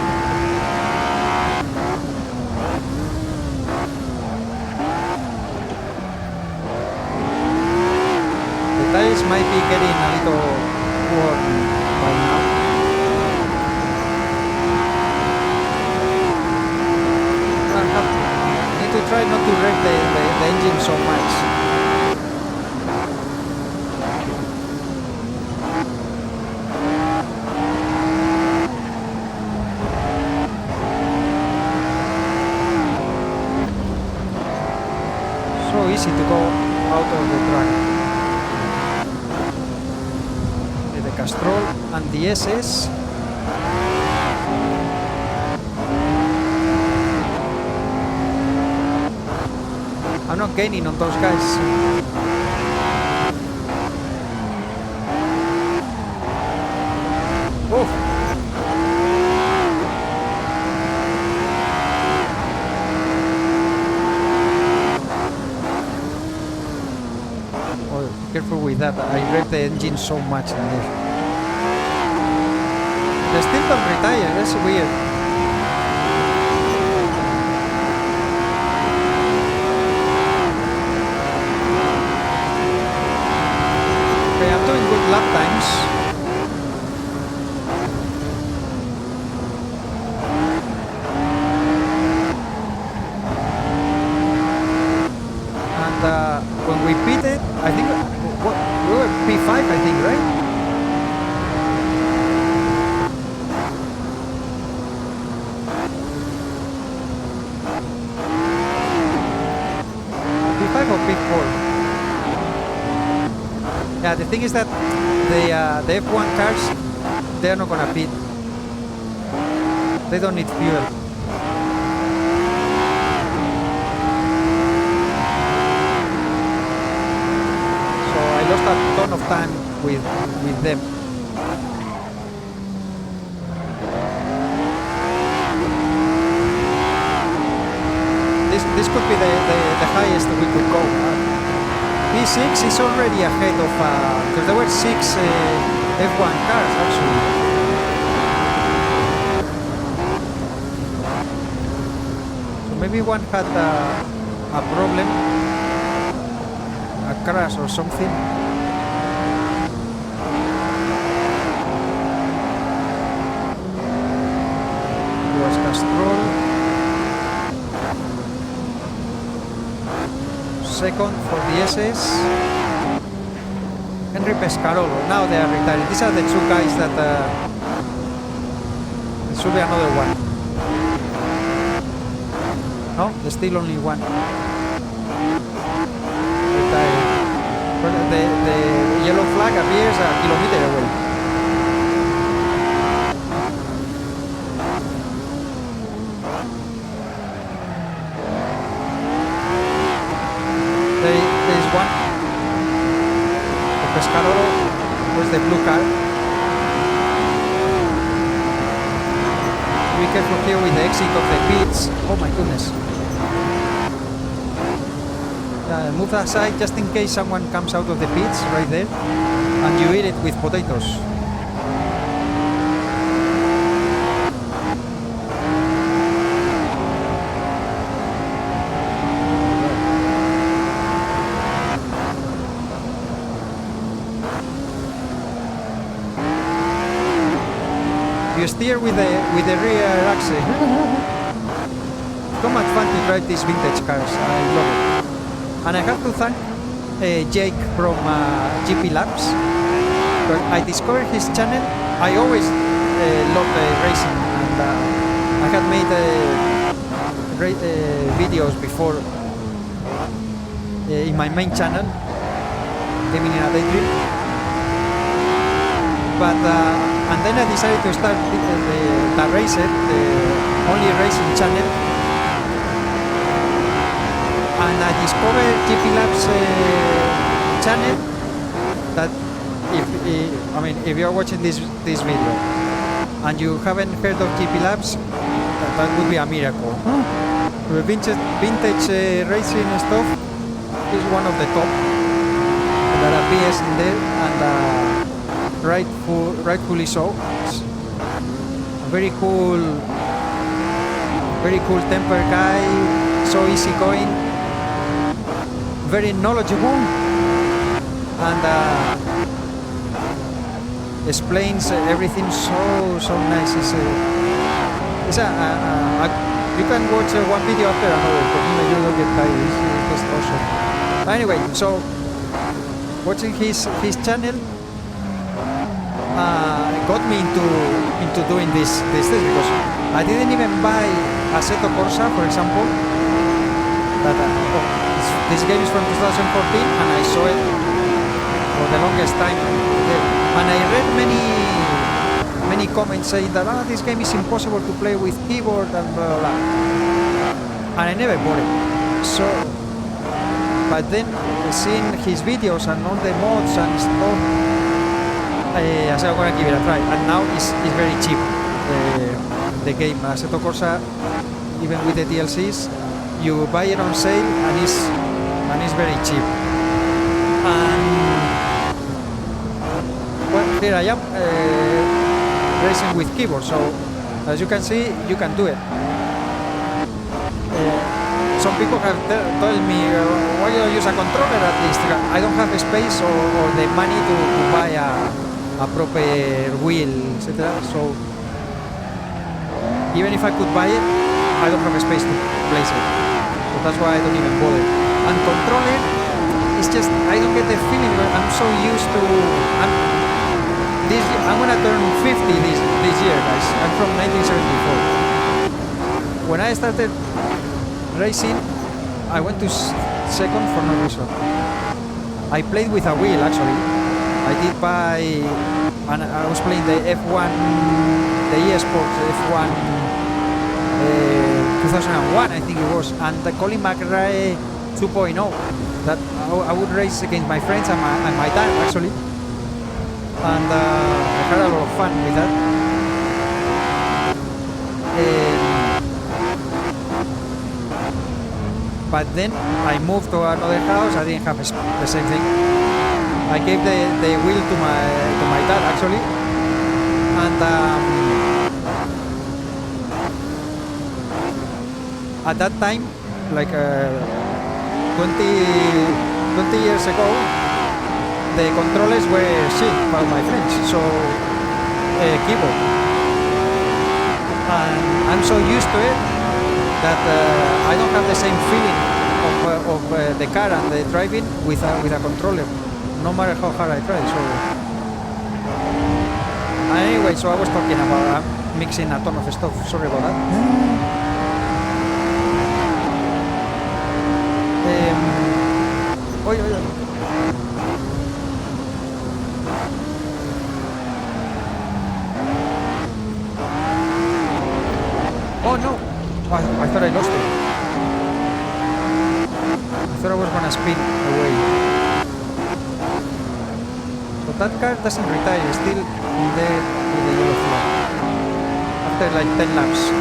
The tires might be getting a little worn by now. I need to try not to rev the engine so much. Easy to go out of the track. The Castrol and the SS. I'm not gaining on those guys. Oof. Careful with that. I rev the engine so much in there. They still don't retire. That's weird. Okay, I'm doing good lap times. And when we pitted, I think we were P5, I think, right? P5 or P4? Yeah, the thing is that the F1 cars, they're not gonna pit. They don't need fuel. Lost a ton of time with them. This could be the highest we could go. P6 is already ahead of because there were 6 F1 cars actually. So maybe one had a problem, a crash or something. Was Castrol. Second for the SS. Henry Pescarolo. Now they are retired. These are the two guys that there should be another one. No, there's still only one. Retired. But the yellow flag appears a kilometer away. There is one. The Pescarolo the blue car. Be careful here with the exit of the pits. Oh my goodness. Move aside just in case someone comes out of the pits right there and you eat it with potatoes. You steer with the rear axle. So much fun to drive these vintage cars. I love it. And I have to thank Jake from GP Labs. I discovered his channel. I always loved racing, and I had made videos before in my main channel, Gaming in a Daydream. But and then I decided to start the Racer, the only racing channel. And I discovered GP Labs channel. That if you're watching this video and you haven't heard of GP Labs, that would be a miracle. The vintage racing stuff is one of the top. There are BS in there, and rightfully so. It's a very cool temper guy, so easygoing. Very knowledgeable, and explains everything so nice. You can watch one video after another, but you don't get tired. It's just awesome. Anyway, so watching his channel got me into doing this because I didn't even buy Assetto Corsa, for example. This game is from 2014, and I saw it for the longest time. And I read many comments saying that this game is impossible to play with keyboard and blah blah. And I never bought it. So, but then seeing his videos and all the mods and stuff, I said I'm gonna give it a try. And now it's very cheap. The game Assetto Corsa, even with the DLCs, you buy it on sale and it's very cheap. And well, here I am racing with keyboard, so as you can see, you can do it. Some people have told me, why you don't use a controller at least? I don't have the space or the money to buy a proper wheel, etc. So even if I could buy it, I don't have a space to place it. So that's why I don't even bother. And controller, it's just, I don't get the feeling. I'm so used to, I'm gonna turn 50 this year, guys. I'm from 1974. When I started racing, I went to second for no reason. I played with a wheel, actually. I did buy, and I was playing the F1, the eSports F1 2001, I think it was, and the Colin McRae 2.0. That I would race against my friends and my dad, actually, and I had a lot of fun with that. But then I moved to another house. I didn't have the same thing. I gave the wheel to my dad, actually, and at that time, like 20 years ago, the controllers were shit by my friends, so keyboard, and I'm so used to it that I don't have the same feeling of the car and the driving with a controller, no matter how hard I try. So anyway, so I was talking about mixing a ton of stuff. Sorry about that. Oh no! I thought I lost it. I thought I was gonna spin away. So that car doesn't retire, it's still in there with the yellow flag. After like 10 laps.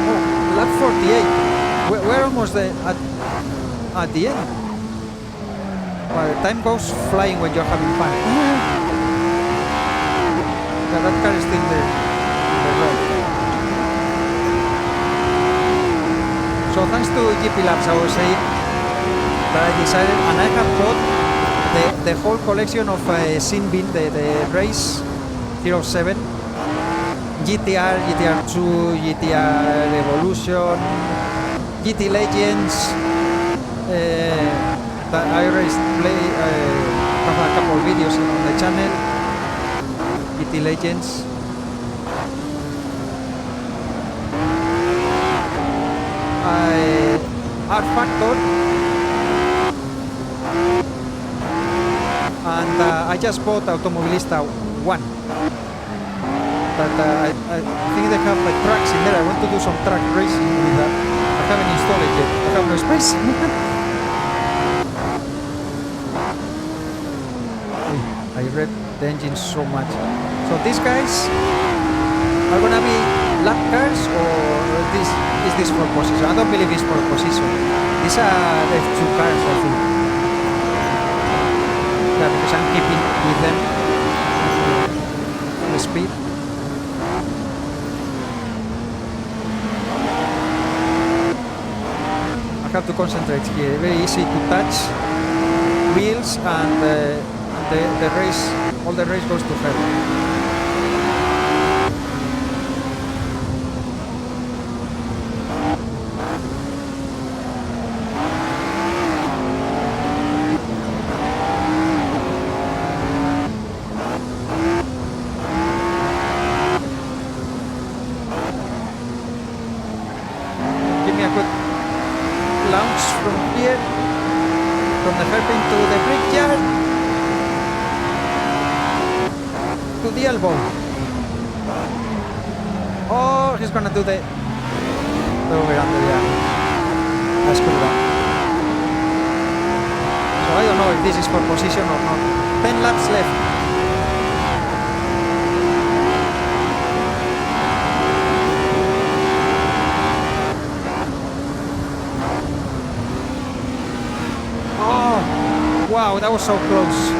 Oh, lap 48. We're almost there at the end. Well, time goes flying when you're having fun. Yeah, that car is still there in the road. So thanks to GP Labs, I was saying that I decided, and I have bought the whole collection of Sin Bin, the Race 07, GTR, GTR2, GTR Evolution, GT Legends. That I already play, have a couple of videos on the channel. GT Legends. R Factor, and I just bought Automobilista 1. But I think they have like tracks in there. I want to do some track racing with that. I haven't installed it yet. I have no space. I read the engine so much. So these guys are gonna be lap cars, or is this for position? I don't believe it's for position. These are F2 cars, I think. Yeah, because I'm keeping with them the speed. I have to concentrate here. Very easy to touch wheels, and the race, all the race goes to hell. Give me a good launch from here, from the hairpin to the brickyard, to the elbow. Oh, he's gonna do the over under, yeah. That's good one. So I don't know if this is for position or not. 10 laps left. Oh, wow, that was so close.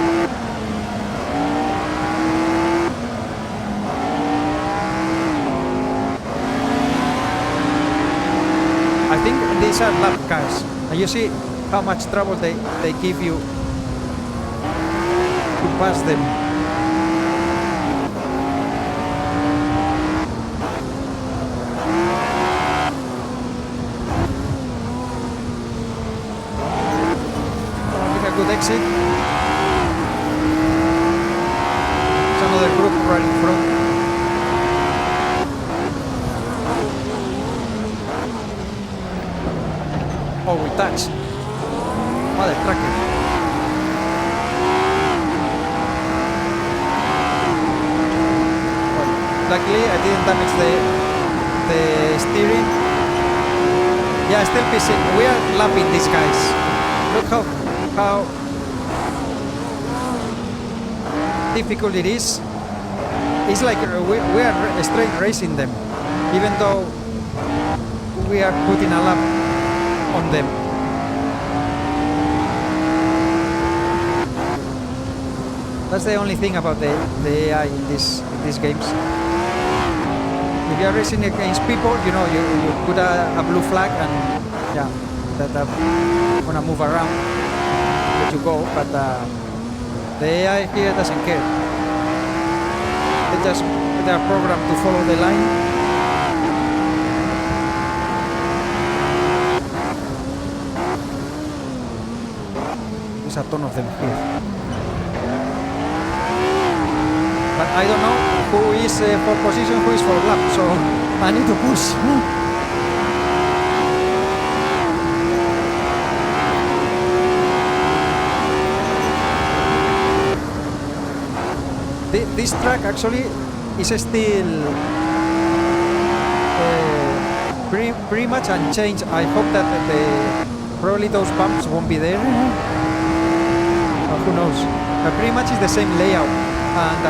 I think these are lap cars, and you see how much trouble they give you to pass them. Make a good exit. There's another group right in front. Oh, we touched. Mother trucker. Well, luckily I didn't damage the steering. Yeah, still pissing. We are lapping these guys. Look how difficult it is. It's like we are straight racing them, even though we are putting a lap on them. That's the only thing about the AI in these games. If you are racing against people, you know, you put a blue flag and yeah, that gonna move around, let you go. But the AI here doesn't care. They are programmed to follow the line. A ton of them here, but I don't know who is for position, who is for lap, so I need to push. This track actually is still pretty much unchanged. I hope that probably those bumps won't be there. Who knows? but pretty much is the same layout. And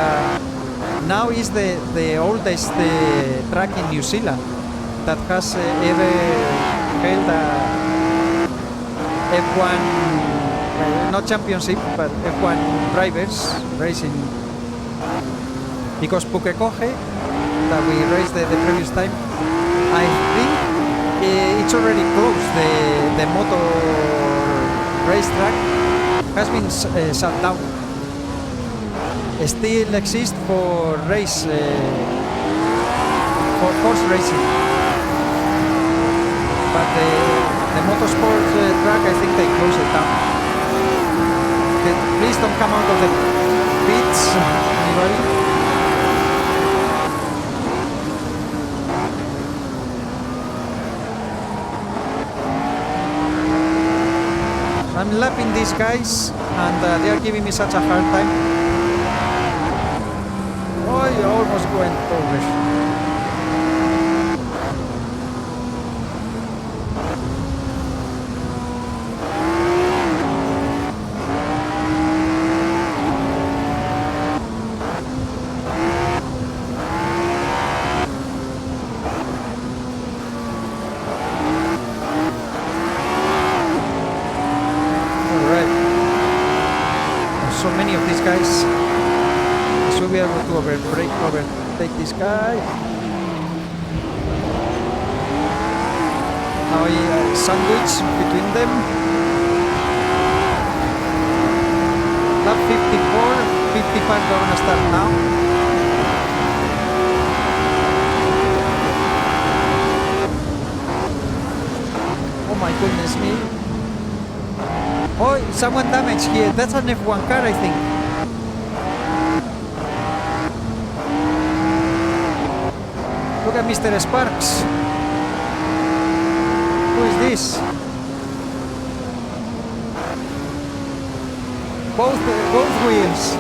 now is the oldest track in New Zealand that has ever held a F1, not championship, but F1 drivers racing. Because Pukekohe, that we raced the previous time, I think it's already closed. The motor racetrack has been shut down. Still exists for race, for horse racing, but the motorsport track, I think they closed it down. Please don't come out of the pits, anybody. I'm lapping these guys and they are giving me such a hard time. Oh, you almost went over. Guys, I should be able to overtake this guy. Now I sandwich between them. Lap 54, 55 we're gonna start now. Oh my goodness me. Oh, someone damaged here. That's an F1 car, I think. Look at Mr. Sparks. Who is this? Both wheels.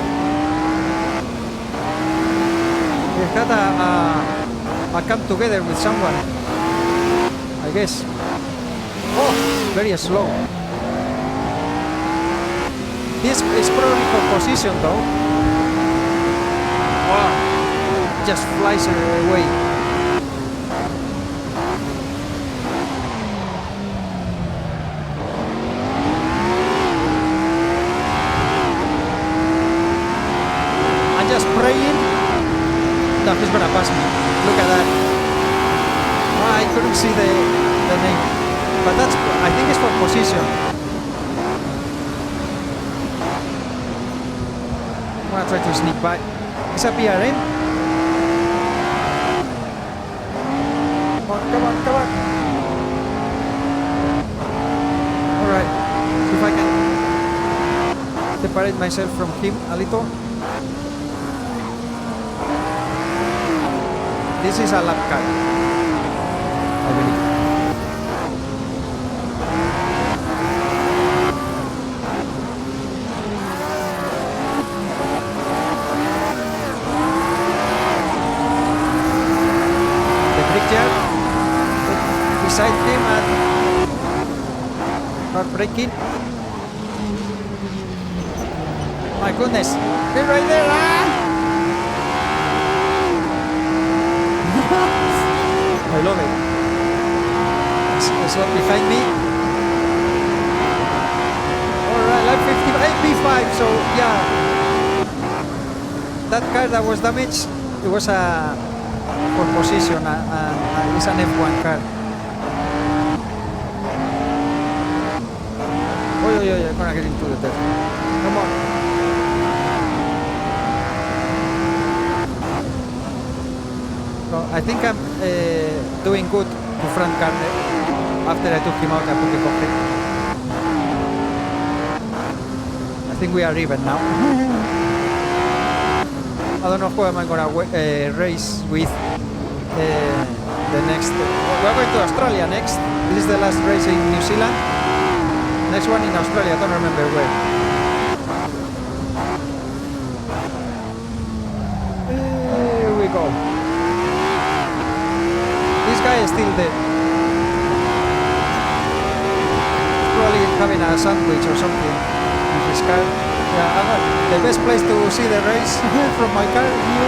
They had a come together with someone, I guess. Oh, very slow. This is probably for position though. Wow, just flies away. I'm just praying that he's gonna pass me. Look at that. Oh, I couldn't see the name, but that's, I think it's for position. I'm gonna try to sneak by. Is a PRN? Come on. Alright. See if I can separate myself from him a little. This is a lap car, I believe. Beside him and not braking. My goodness, he's right there. I love it. It's not behind me. Alright, lap 55, so yeah. That car that was damaged, it was a for position and it's an F1 car. Oh, I'm gonna get into the test. Come on. So I think I'm doing good to Frank Gardner after I took him out and put the coffee. I think we are even now. I don't know who am I gonna race with the next. We're going to Australia next. This is the last race in New Zealand. Next one in Australia, I don't remember where. Here we go. This guy is still dead. Probably having a sandwich or something in his car. Yeah, the best place to see the race from my car view.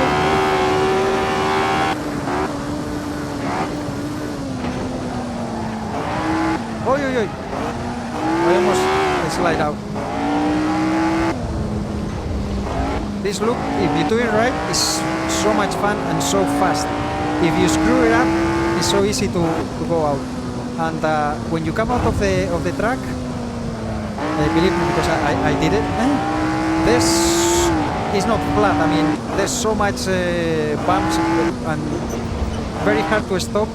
Oi, oi, oi. I almost slide out. This loop, if you do it right, is so much fun and so fast. If you screw it up, it's so easy to go out. And when you come out of the track, believe me, because I did it, it's not flat. I mean, there's so much bumps and very hard to stop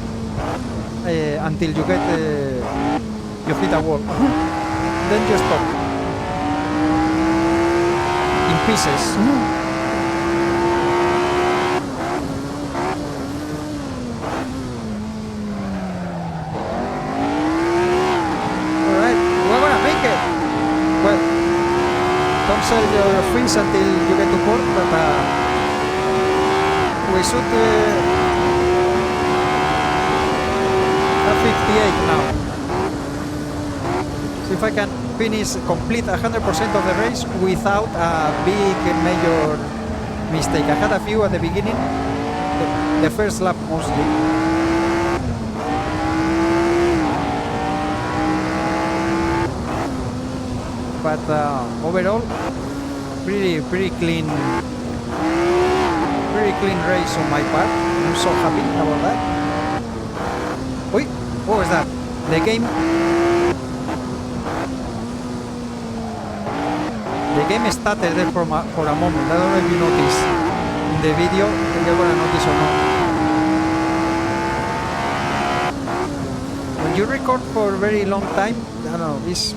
until you get you hit a wall. Then you stop in pieces. Don't sell your fins until you get to port, but we should have 58 now. So if I can complete 100% of the race without a big major mistake. I had a few at the beginning, the first lap mostly. But overall, pretty clean race on my part. I'm so happy about that. Wait, what was that? The game started there for a moment. I don't know if you notice in the video. If you're gonna notice or not. When you record for a very long time, I don't know. It's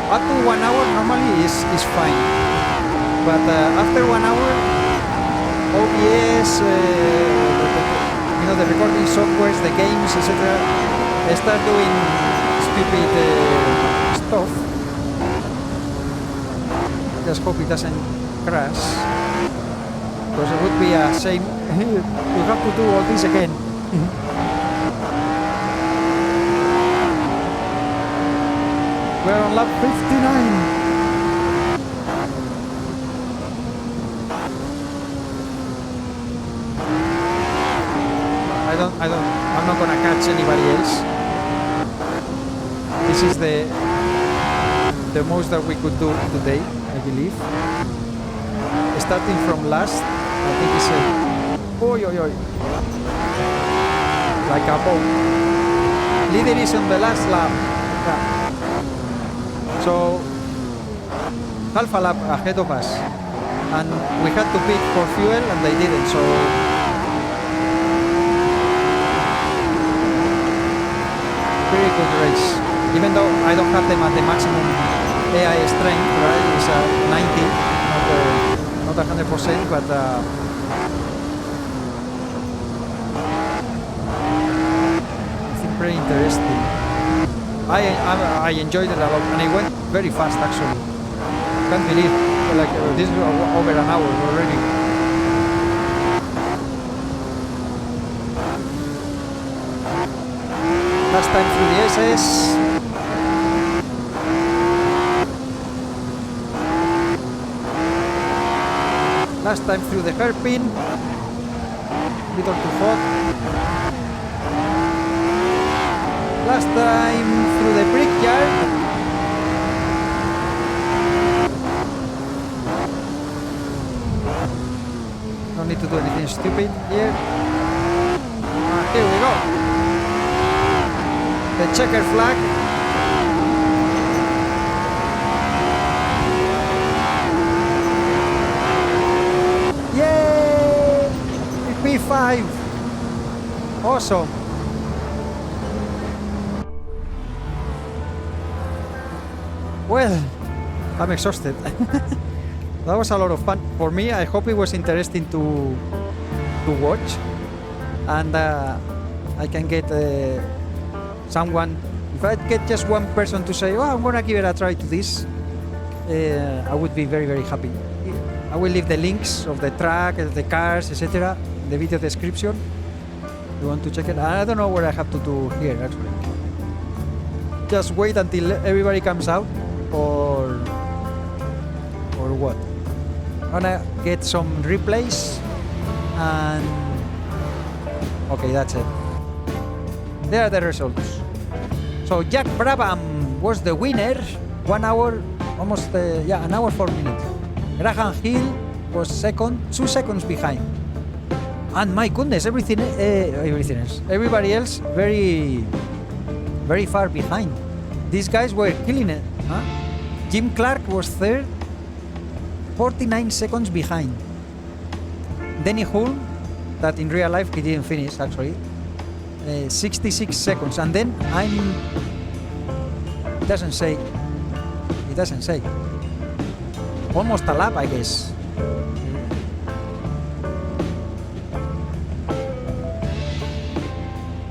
up to 1 hour normally is fine, but after 1 hour, OBS, the recording softwares, the games, etc., they start doing stupid stuff. Just hope it doesn't crash, because it would be a shame to have to do all this again. We're on lap 59. I'm not gonna catch anybody else. This is the most that we could do today, I believe. Starting from last, I think it's oi. Like a boat. Leader is on the last lap. Yeah. So, half a lap ahead of us, and we had to pit for fuel, and they didn't. So, pretty good race. Even though I don't have them at the maximum AI strength, right? It's 90, not 100%, but I think pretty interesting. I enjoyed it a lot, and it went very fast actually. Can't believe this is over an hour already. Last time through the SS. Last time through the hairpin. Little too hot. Last time through the brickyard. Don't need to do anything stupid here. Here we go. The checker flag. Yay! P5. Awesome. Well, I'm exhausted. That was a lot of fun. For me, I hope it was interesting to watch. And I can get someone, if I get just one person to say, oh, I'm gonna give it a try to this, I would be very, very happy. I will leave the links of the track, the cars, etc. in the video description. If you want to check it. I don't know what I have to do here actually. Just wait until everybody comes out or what? I'm gonna get some replays and okay, that's it. There are the results. So Jack Brabham was the winner. 1 hour, almost an hour 4 minutes. Graham Hill was second, 2 seconds behind. And my goodness, everything else, everybody else very far behind. These guys were killing it. Huh? Jim Clark was third, 49 seconds behind. Denny Hulme, that in real life he didn't finish actually, 66 seconds. And then it doesn't say. Almost a lap, I guess.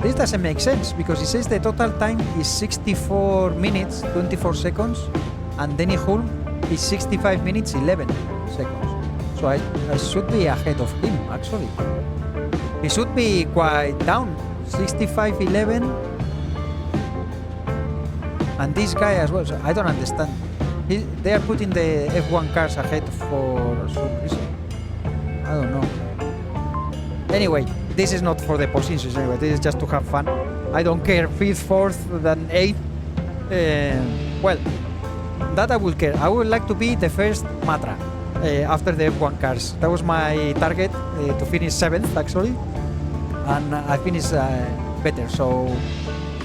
This doesn't make sense because it says the total time is 64 minutes 24 seconds and Denny Hulme is 65 minutes 11 seconds. So I should be ahead of him actually. He should be quite down, 65.11, and this guy as well. So I don't understand. They are putting the F1 cars ahead for some reason. I don't know. Anyway, this is not for the positions anyway. This is just to have fun. I don't care 5th, 4th, than 8th. Well, that I will care. I would like to be the first Matra after the F1 cars. That was my target, to finish 7th actually, and I finished better. So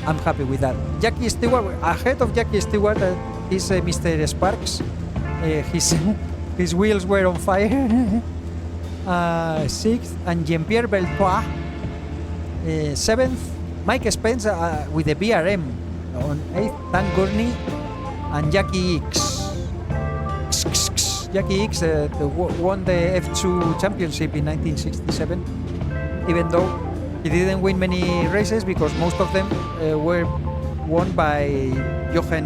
I'm happy with that. Jackie Stewart ahead of Jackie Stewart. Is Mr. Sparks. His wheels were on fire. 6th, and Jean-Pierre Beltois 7th. Mike Spence with the BRM on 8th. Dan Gurney and Jackie X. Jackie X won the F2 championship in 1967, even though he didn't win many races because most of them were won by Jochen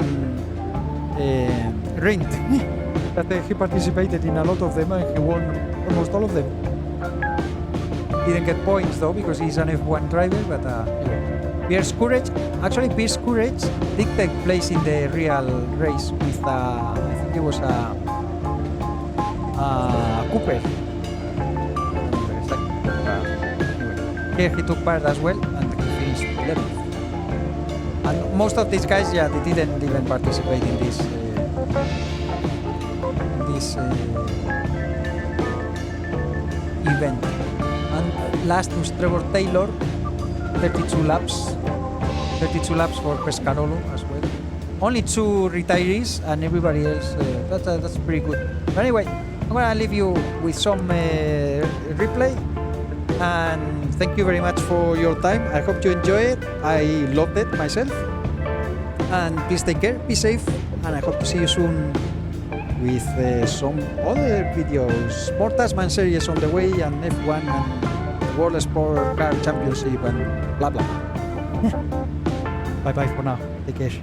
Rindt. That he participated in a lot of them and he won almost all of them. Didn't get points though because he's an F1 driver, but anyway. Pierce Courage did take place in the real race with I think it was a Cooper. Anyway, here he took part as well and he finished 11th. And most of these guys, they didn't even participate in this event. And last was Trevor Taylor, 32 laps for Pescarolo as well. Only 2 retirees and everybody else. That's pretty good. But anyway, I'm gonna leave you with some replay. And thank you very much for your time. I hope you enjoy it. I loved it myself. And please take care, be safe, and I hope to see you soon with some other videos. More Tasman series on the way, and F1 and World Sport Car Championship and blah blah. Bye bye for now. Take care.